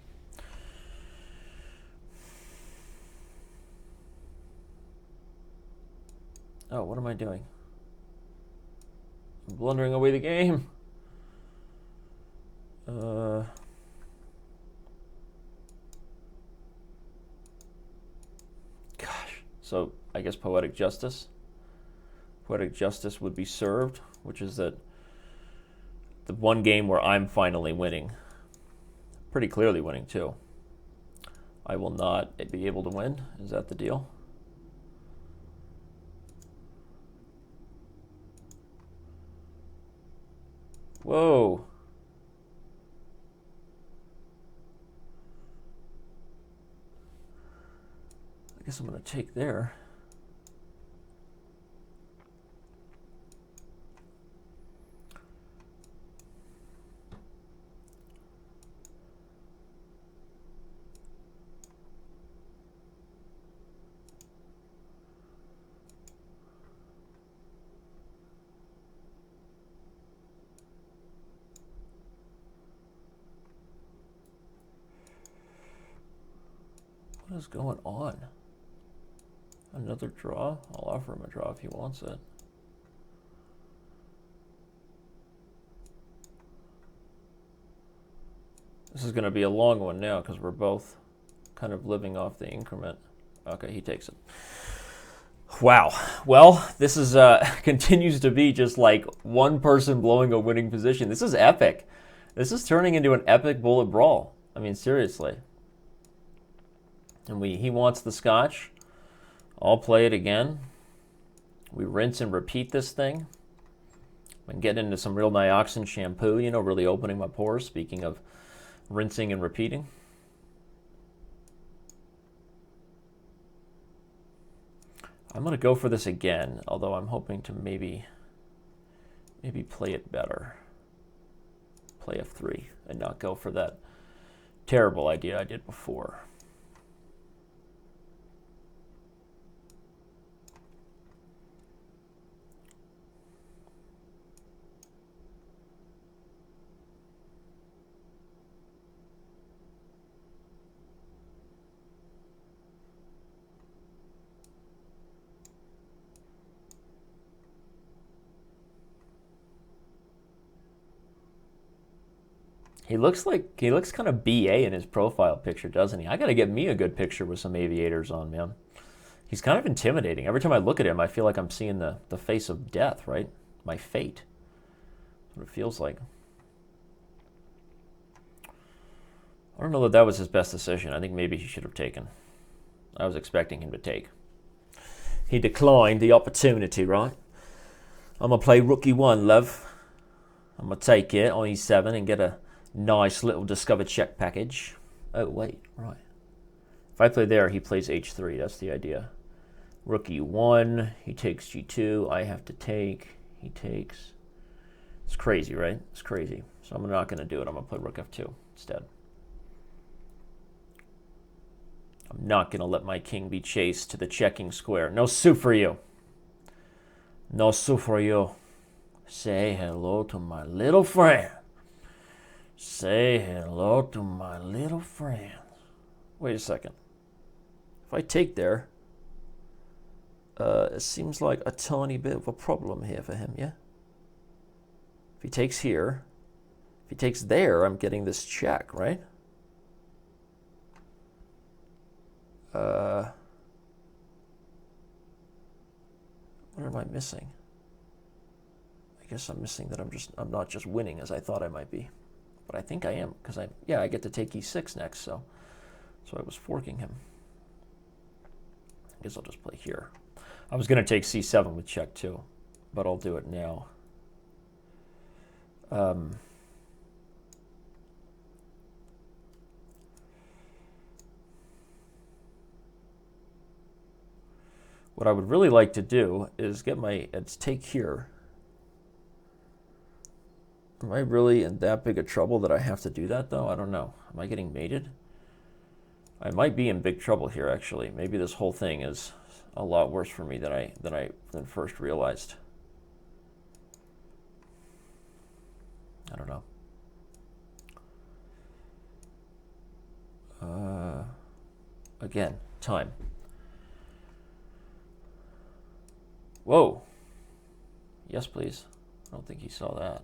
Oh, what am I doing? I'm blundering away the game. Gosh. So I guess Poetic Justice. Poetic Justice would be served, which is that the one game where I'm finally winning. Pretty clearly winning, too. I will not be able to win. Is that the deal? Whoa. I guess I'm going to take there. What is going on? Another draw? I'll offer him a draw if he wants it. This is going to be a long one now because we're both kind of living off the increment. Okay, he takes it. Wow. Well, this is continues to be just like one person blowing a winning position. This is epic. This is turning into an epic bullet brawl. I mean, seriously. And he wants the Scotch. I'll play it again. We rinse and repeat this thing. I'm getting into some real Nioxin shampoo, you know, really opening my pores, speaking of rinsing and repeating. I'm going to go for this again, although I'm hoping to maybe play it better. Play F3 and not go for that terrible idea I did before. He looks kind of BA in his profile picture, doesn't he? I got to get me a good picture with some aviators on, man. He's kind of intimidating. Every time I look at him, I feel like I'm seeing the face of death, right? My fate. That's what it feels like. I don't know that was his best decision. I think maybe he should have taken. I was expecting him to take. He declined the opportunity, right? I'm going to play rookie one, love. I'm going to take it on E7 and get a nice little discovered check package. Oh, wait, right. If I play there, he plays H3. That's the idea. Rookie 1, he takes G2. I have to take. He takes. It's crazy, right? It's crazy. So I'm not going to do it. I'm going to play Rook F2 instead. I'm not going to let my king be chased to the checking square. No soup for you. No soup for you. Say hello to my little friend. Say hello to my little friend. Wait a second. If I take there, it seems like a tiny bit of a problem here for him, yeah? If he takes here, if he takes there, I'm getting this check, right? What am I missing? I guess I'm missing that I'm not just winning as I thought I might be. But I think I am, because I get to take E6 next, so I was forking him. I guess I'll just play here. I was going to take C7 with check too, but I'll do it now. What I would really like to do is get it's take here. Am I really in that big of trouble that I have to do that, though? I don't know. Am I getting mated? I might be in big trouble here, actually. Maybe this whole thing is a lot worse for me than I first realized. I don't know. Again, time. Whoa. Yes, please. I don't think he saw that.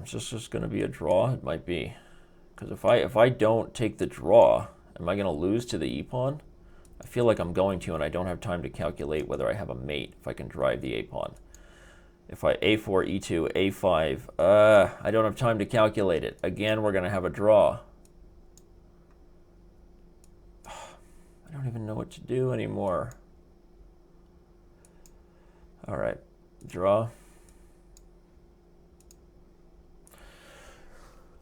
Is this just going to be a draw? It might be. Because if I don't take the draw, am I going to lose to the e-pawn? I feel like I'm going to, and I don't have time to calculate whether I have a mate if I can drive the a-pawn. If I a4, e2, a5, I don't have time to calculate it. Again, we're going to have a draw. I don't even know what to do anymore. All right, draw.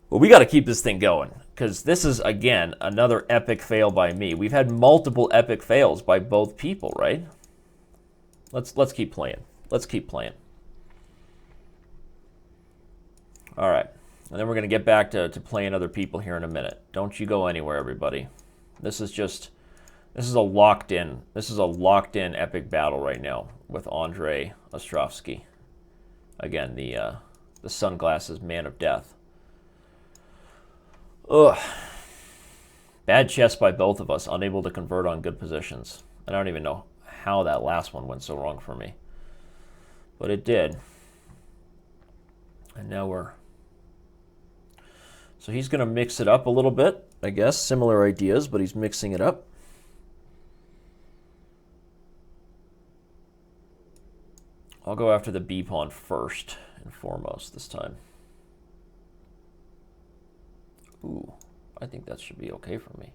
Well, we got to keep this thing going, because this is, again, another epic fail by me. We've had multiple epic fails by both people, right? Let's keep playing. Let's keep playing. All right, and then we're going to get back to playing other people here in a minute. Don't you go anywhere, everybody. This is a locked in epic battle right now with Andrei Ostrovsky. Again, the sunglasses man of death. Ugh. Bad chess by both of us, unable to convert on good positions. I don't even know how that last one went so wrong for me. But it did. And now we're... So he's going to mix it up a little bit, I guess. Similar ideas, but he's mixing it up. I'll go after the b-pawn first and foremost this time. Ooh, I think that should be okay for me,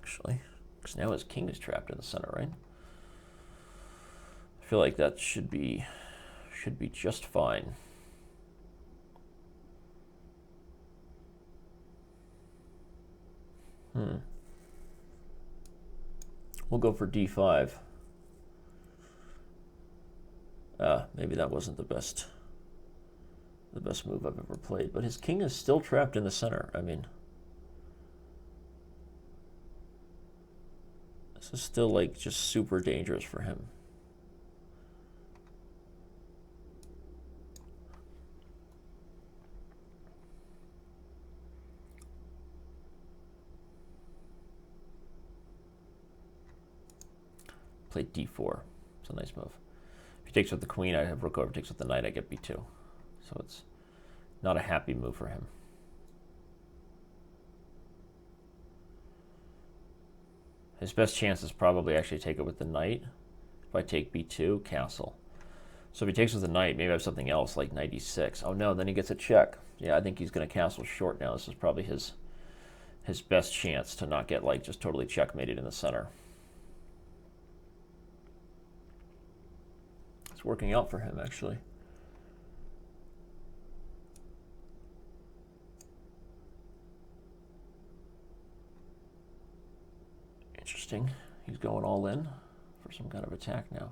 actually, because now his king is trapped in the center, right? I feel like that should be just fine. We'll go for d5. Maybe that wasn't the best move I've ever played, but his king is still trapped in the center. I mean, this is still like just super dangerous for him. Play d4. It's a nice move. If he takes with the queen, I have rook over. Takes with the knight, I get b2. So it's not a happy move for him. His best chance is probably actually take it with the knight. If I take b2, castle. So if he takes with the knight, maybe I have something else like knight e6. Oh no, then he gets a check. Yeah, I think he's going to castle short now. This is probably his best chance to not get like just totally checkmated in the center. It's working out for him, actually. Interesting. He's going all in for some kind of attack now.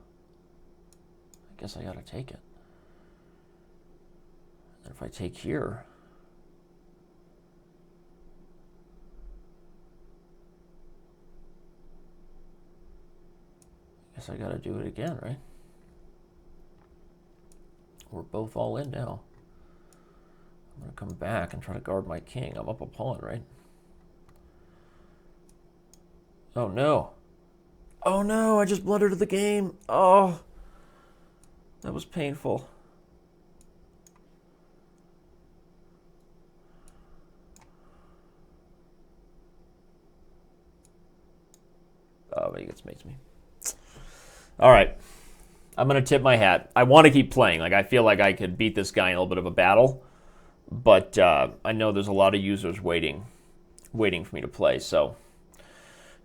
I guess I gotta take it. And if I take here, I guess I gotta do it again, right? We're both all in now. I'm gonna come back and try to guard my king. I'm up a pawn, right? Oh no. Oh no, I just blundered the game. Oh, that was painful. Oh, he gets mates me. All right. I'm going to tip my hat. I want to keep playing. Like, I feel like I could beat this guy in a little bit of a battle. But I know there's a lot of users waiting for me to play. So,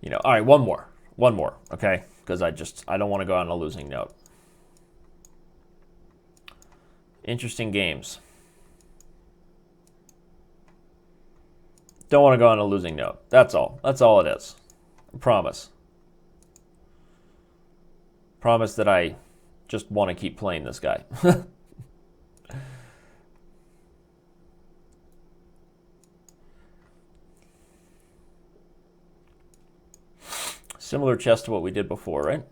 you know, all right, one more, okay? Because I don't want to go on a losing note. Interesting games. Don't want to go on a losing note. That's all. That's all it is. I promise. Promise that I just want to keep playing this guy. Similar chess to what we did before, right?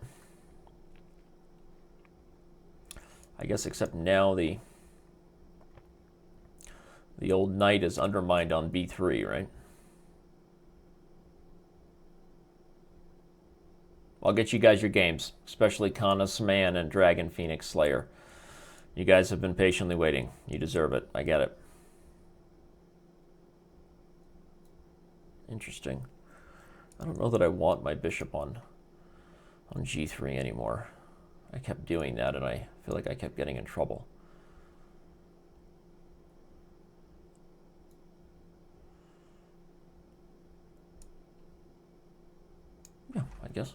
I guess except now the old knight is undermined on b3, right? I'll get you guys your games, especially Canis Man and Dragon Phoenix Slayer. You guys have been patiently waiting. You deserve it. I get it. Interesting. I don't know that I want my bishop on g3 anymore. I kept doing that, and I feel like I kept getting in trouble. Yeah, I guess.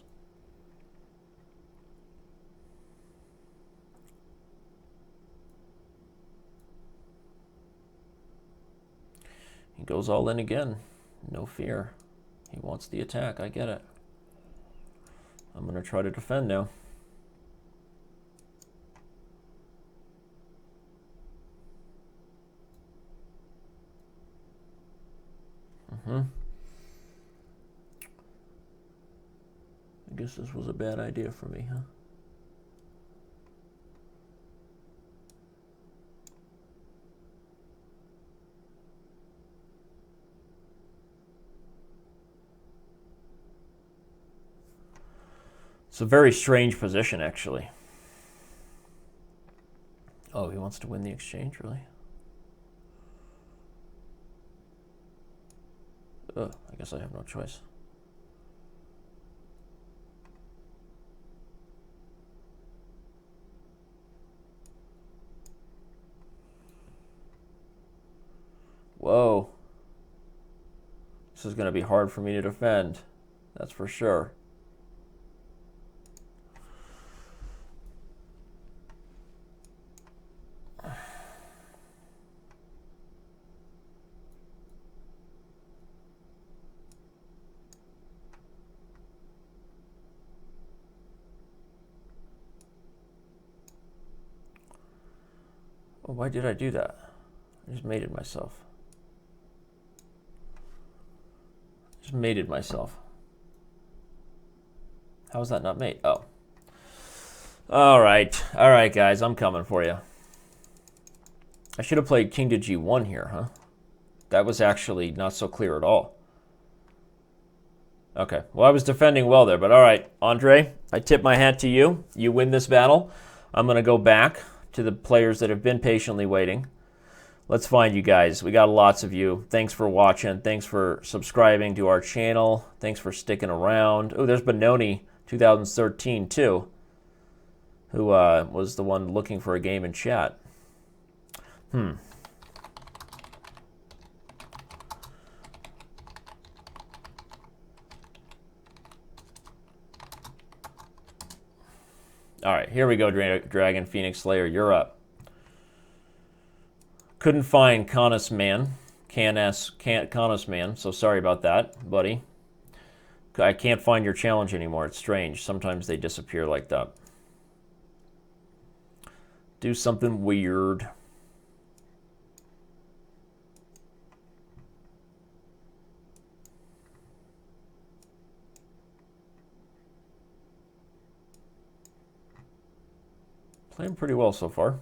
He goes all in again. No fear. He wants the attack. I get it. I'm going to try to defend now. I guess this was a bad idea for me, huh? It's a very strange position, actually. Oh, he wants to win the exchange, really? I guess I have no choice. Whoa. This is going to be hard for me to defend. That's for sure. Oh, why did I do that? I just mated myself. Just mated myself. How was that not mate? Oh. All right, guys, I'm coming for you. I should have played king to g1 here, huh? That was actually not so clear at all. Okay, well, I was defending well there, but all right, Andre, I tip my hat to you. You win this battle. I'm going to go back to the players that have been patiently waiting. Let's find you guys. We got lots of you. Thanks for watching. Thanks for subscribing to our channel. Thanks for sticking around. Oh, there's Benoni 2013 too, who was the one looking for a game in chat. All right, here we go, Dragon Phoenix Slayer. You're up. Couldn't find Canis Man, Canis Man, so sorry about that, buddy. I can't find your challenge anymore. It's strange. Sometimes they disappear like that. Do something weird. Playing pretty well so far.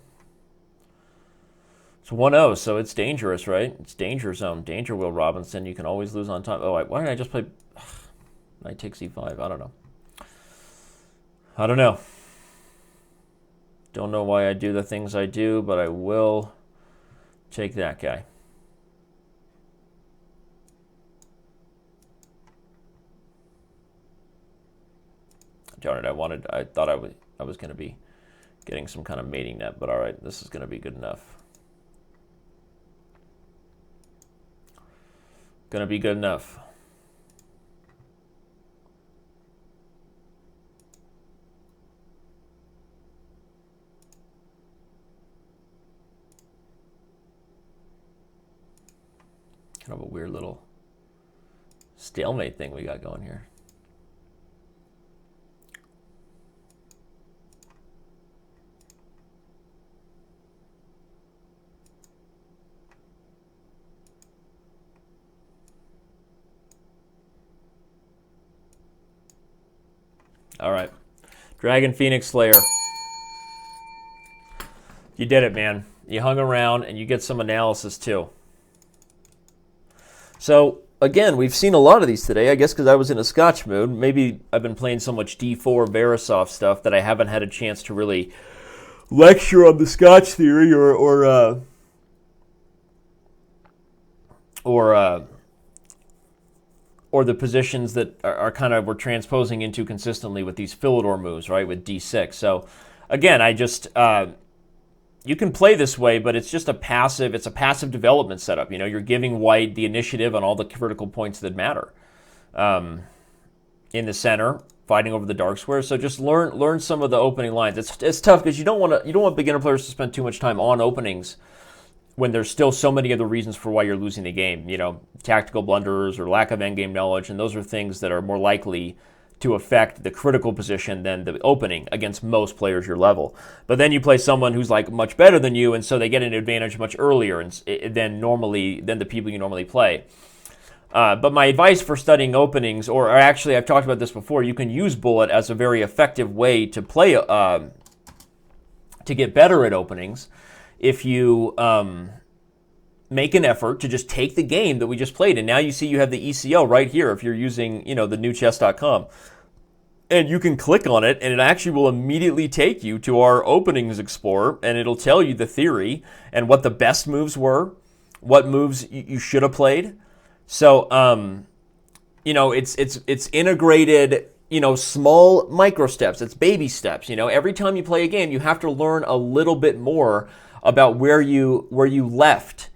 It's 1-0, so it's dangerous, right? It's danger zone. Danger, Will Robinson. You can always lose on time. Oh, why did I just play... Knight takes e5. I don't know. Don't know why I do the things I do, but I will take that guy. Darn it, I thought I was going to be getting some kind of mating net, but all right, this is going to be good enough. Going to be good enough. Kind of a weird little stalemate thing we got going here. All right, Dragon Phoenix Slayer. You did it, man. You hung around and you get some analysis too. So, again, we've seen a lot of these today, I guess because I was in a Scotch mood. Maybe I've been playing so much D4 Verisov stuff that I haven't had a chance to really lecture on the Scotch theory or or the positions that are kind of we're transposing into consistently with these Philidor moves, right, with d6. So again, I just you can play this way, but it's just a passive development setup. You know, you're giving white the initiative on all the critical points that matter. In the center, fighting over the dark squares. So just learn some of the opening lines. It's tough because you don't want beginner players to spend too much time on openings when there's still so many other reasons for why you're losing the game. You know, tactical blunders or lack of endgame knowledge, and those are things that are more likely to affect the critical position than the opening against most players your level. But then you play someone who's like much better than you, and so they get an advantage much earlier than the people you normally play. But my advice for studying openings, or actually I've talked about this before, you can use bullet as a very effective way to play, to get better at openings. If you make an effort to just take the game that we just played, and now you see you have the ECL right here if you're using, you know, the newchess.com. And you can click on it, and it actually will immediately take you to our openings explorer, and it'll tell you the theory and what the best moves were, what moves you should have played. So, you know, it's integrated, you know, small micro steps. It's baby steps. You know, every time you play a game, you have to learn a little bit more about where you left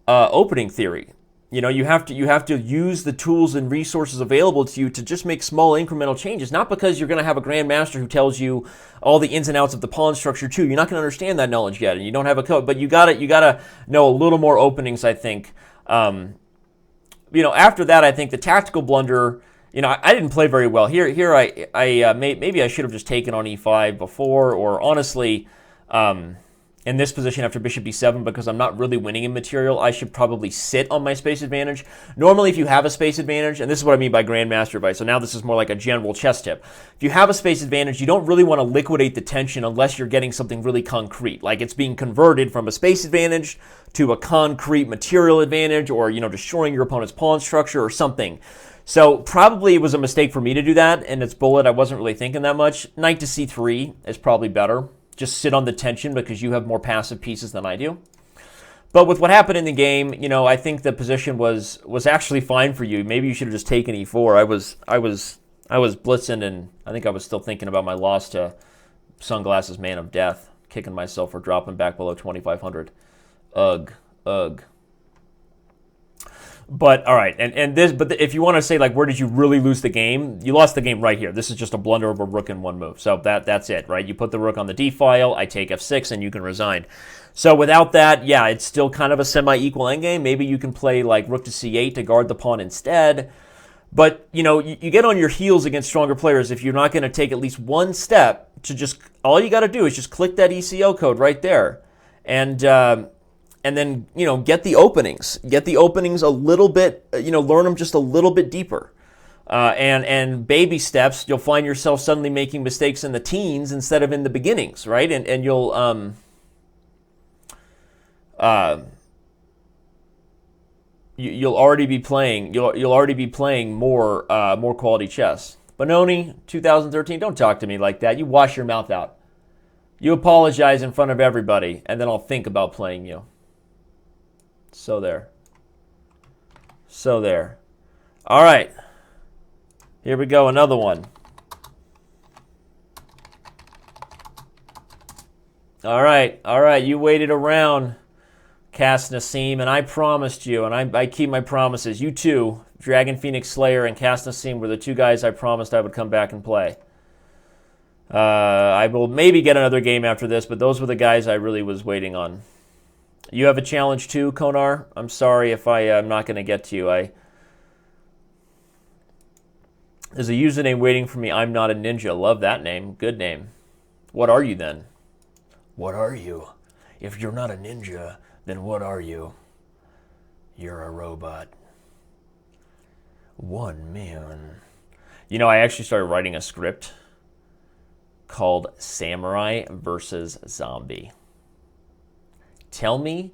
opening theory. You know, you have to use the tools and resources available to you to just make small incremental changes. Not because you're going to have a grandmaster who tells you all the ins and outs of the pawn structure too. You're not going to understand that knowledge yet, and you don't have a code. But you gotta know a little more openings, I think. You know, after that, I think the tactical blunder. You know, I didn't play very well here. Maybe I should have just taken on e5 before, or honestly, in this position after bishop b7, because I'm not really winning in material, I should probably sit on my space advantage. Normally, if you have a space advantage, and this is what I mean by grandmaster advice, so now this is more like a general chess tip. If you have a space advantage, you don't really want to liquidate the tension unless you're getting something really concrete, like it's being converted from a space advantage to a concrete material advantage, or, you know, destroying your opponent's pawn structure or something. So probably it was a mistake for me to do that, and it's bullet. I wasn't really thinking that much. Knight to c3 is probably better. Just sit on the tension because you have more passive pieces than I do. But with what happened in the game, you know, I think the position was actually fine for you. Maybe you should have just taken e4. I was blitzing, and I think I was still thinking about my loss to Sunglasses Man of Death, kicking myself for dropping back below 2,500. Ugh. But all right, if you want to say, like, where did you really lose the game? You lost the game right here. This is just a blunder of a rook in one move. So that's it, right? You put the rook on the d file, I take f6, and you can resign. So without that, yeah, it's still kind of a semi-equal endgame. Maybe you can play like rook to c8 to guard the pawn instead. But, you know, you get on your heels against stronger players if you're not going to take at least one step to just, all you got to do is just click that ECL code right there. And then, you know, get the openings a little bit, you know, learn them just a little bit deeper. And baby steps, you'll find yourself suddenly making mistakes in the teens instead of in the beginnings, right? And you'll you'll already be playing more quality chess. Benoni, 2013, don't talk to me like that. You wash your mouth out. You apologize in front of everybody, and then I'll think about playing you. So there. All right. Here we go, another one. All right. You waited around, Cast Nassim, and I promised you, and I keep my promises. You too, Dragon Phoenix Slayer and Cast Nassim were the two guys I promised I would come back and play. I will maybe get another game after this, but those were the guys I really was waiting on. You have a challenge too, Konar? I'm sorry if I'm not going to get to you. There's a username waiting for me. I'm not a ninja. Love that name. Good name. What are you then? What are you? If you're not a ninja, then what are you? You're a robot. One man. You know, I actually started writing a script called Samurai versus Zombie. Tell me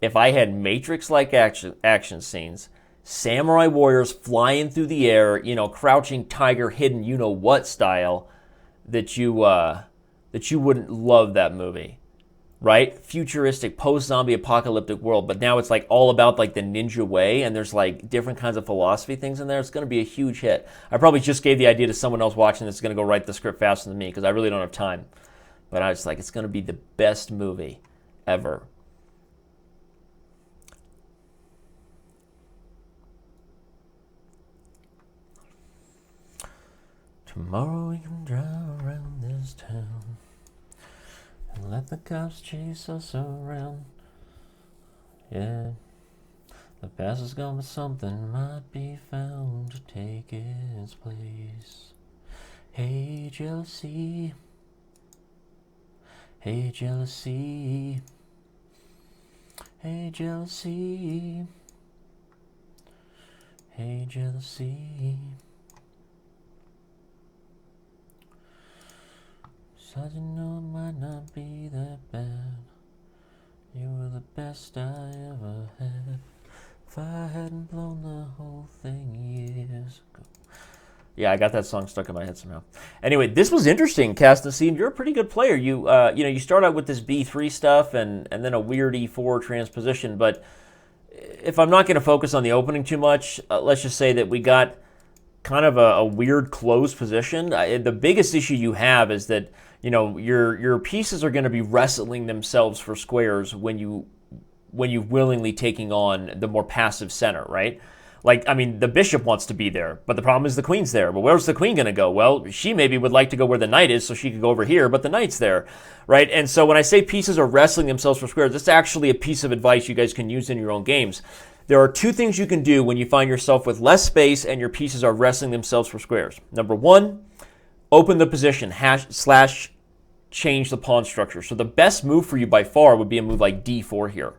if I had Matrix-like action scenes, samurai warriors flying through the air, you know, crouching tiger, hidden, you know what style, that you wouldn't love that movie. right? Futuristic, post-zombie apocalyptic world, but now it's like all about like the ninja way, and there's like different kinds of philosophy things in there. It's going to be a huge hit. I probably just gave the idea to someone else watching that's going to go write the script faster than me because I really don't have time. But I was like, it's going to be the best movie ever. Tomorrow we can drive around this town and let the cops chase us around. Yeah, the past is gone, but something might be found to take its place. Hey, jealousy. Hey, jealousy. Hey, jealousy. Hey, jealousy. So you know it might not be that bad. You were the best I ever had. If I hadn't blown the whole thing years ago. Yeah, I got that song stuck in my head somehow. Anyway, this was interesting, Castacine. You're a pretty good player. You start out with this B3 stuff and then a weird E4 transposition. But if I'm not going to focus on the opening too much, let's just say that we got kind of a weird closed position. The biggest issue you have is that your pieces are going to be wrestling themselves for squares when you willingly taking on the more passive center, right? Like, I mean, the bishop wants to be there, but the problem is the queen's there. But where's the queen going to go? Well, she maybe would like to go where the knight is so she could go over here, but the knight's there, right? And so when I say pieces are wrestling themselves for squares, it's actually a piece of advice you guys can use in your own games. There are two things you can do when you find yourself with less space and your pieces are wrestling themselves for squares. Number one, open the position, / change the pawn structure. So the best move for you by far would be a move like D4 here.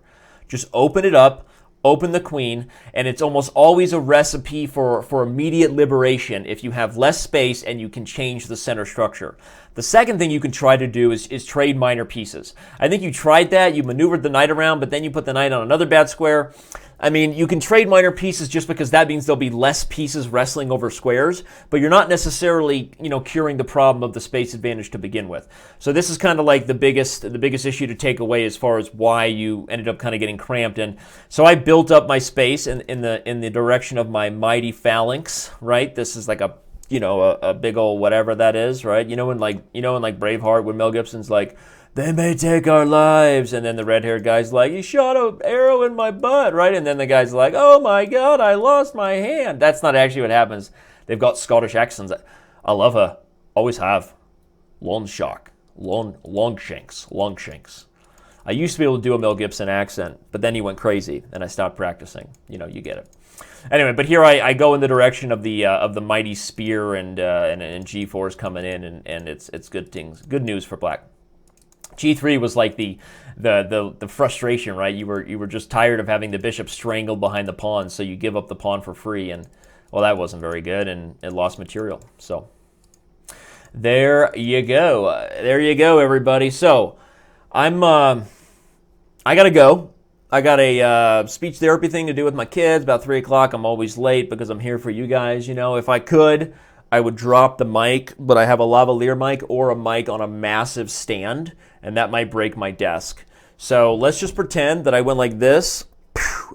Just open it up, open the queen, and it's almost always a recipe for immediate liberation if you have less space and you can change the center structure. The second thing you can try to do is trade minor pieces. I think you tried that, you maneuvered the knight around, but then you put the knight on another bad square. I mean, you can trade minor pieces just because that means there'll be less pieces wrestling over squares, but you're not necessarily, curing the problem of the space advantage to begin with. So this is kind of like the biggest issue to take away as far as why you ended up kind of getting cramped. And so I built up my space in the direction of my mighty phalanx, right? This is like a big old whatever that is, right? In Braveheart when Mel Gibson's like, they may take our lives, and then the red-haired guy's like, he shot an arrow in my butt, right? And then the guy's like, oh my God, I lost my hand. That's not actually what happens. They've got Scottish accents. I love her. Always have. Longshanks. I used to be able to do a Mel Gibson accent, but then he went crazy, and I stopped practicing. You get it. Anyway, but here I go in the direction of the mighty spear, and G4 is coming in, and it's good things, good news for black. G3 was like the frustration, right? You were just tired of having the bishop strangled behind the pawn, so you give up the pawn for free, and well, that wasn't very good, and it lost material. So there you go, everybody. So I gotta go. I got a speech therapy thing to do with my kids about 3 o'clock. I'm always late because I'm here for you guys. If I could, I would drop the mic, but I have a lavalier mic or a mic on a massive stand, and that might break my desk. So let's just pretend that I went like this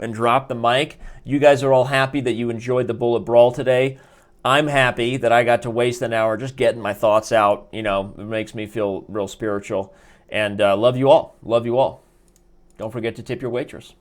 and dropped the mic. You guys are all happy that you enjoyed the Bullet Brawl today. I'm happy that I got to waste an hour just getting my thoughts out. It makes me feel real spiritual. And love you all. Love you all. Don't forget to tip your waitress.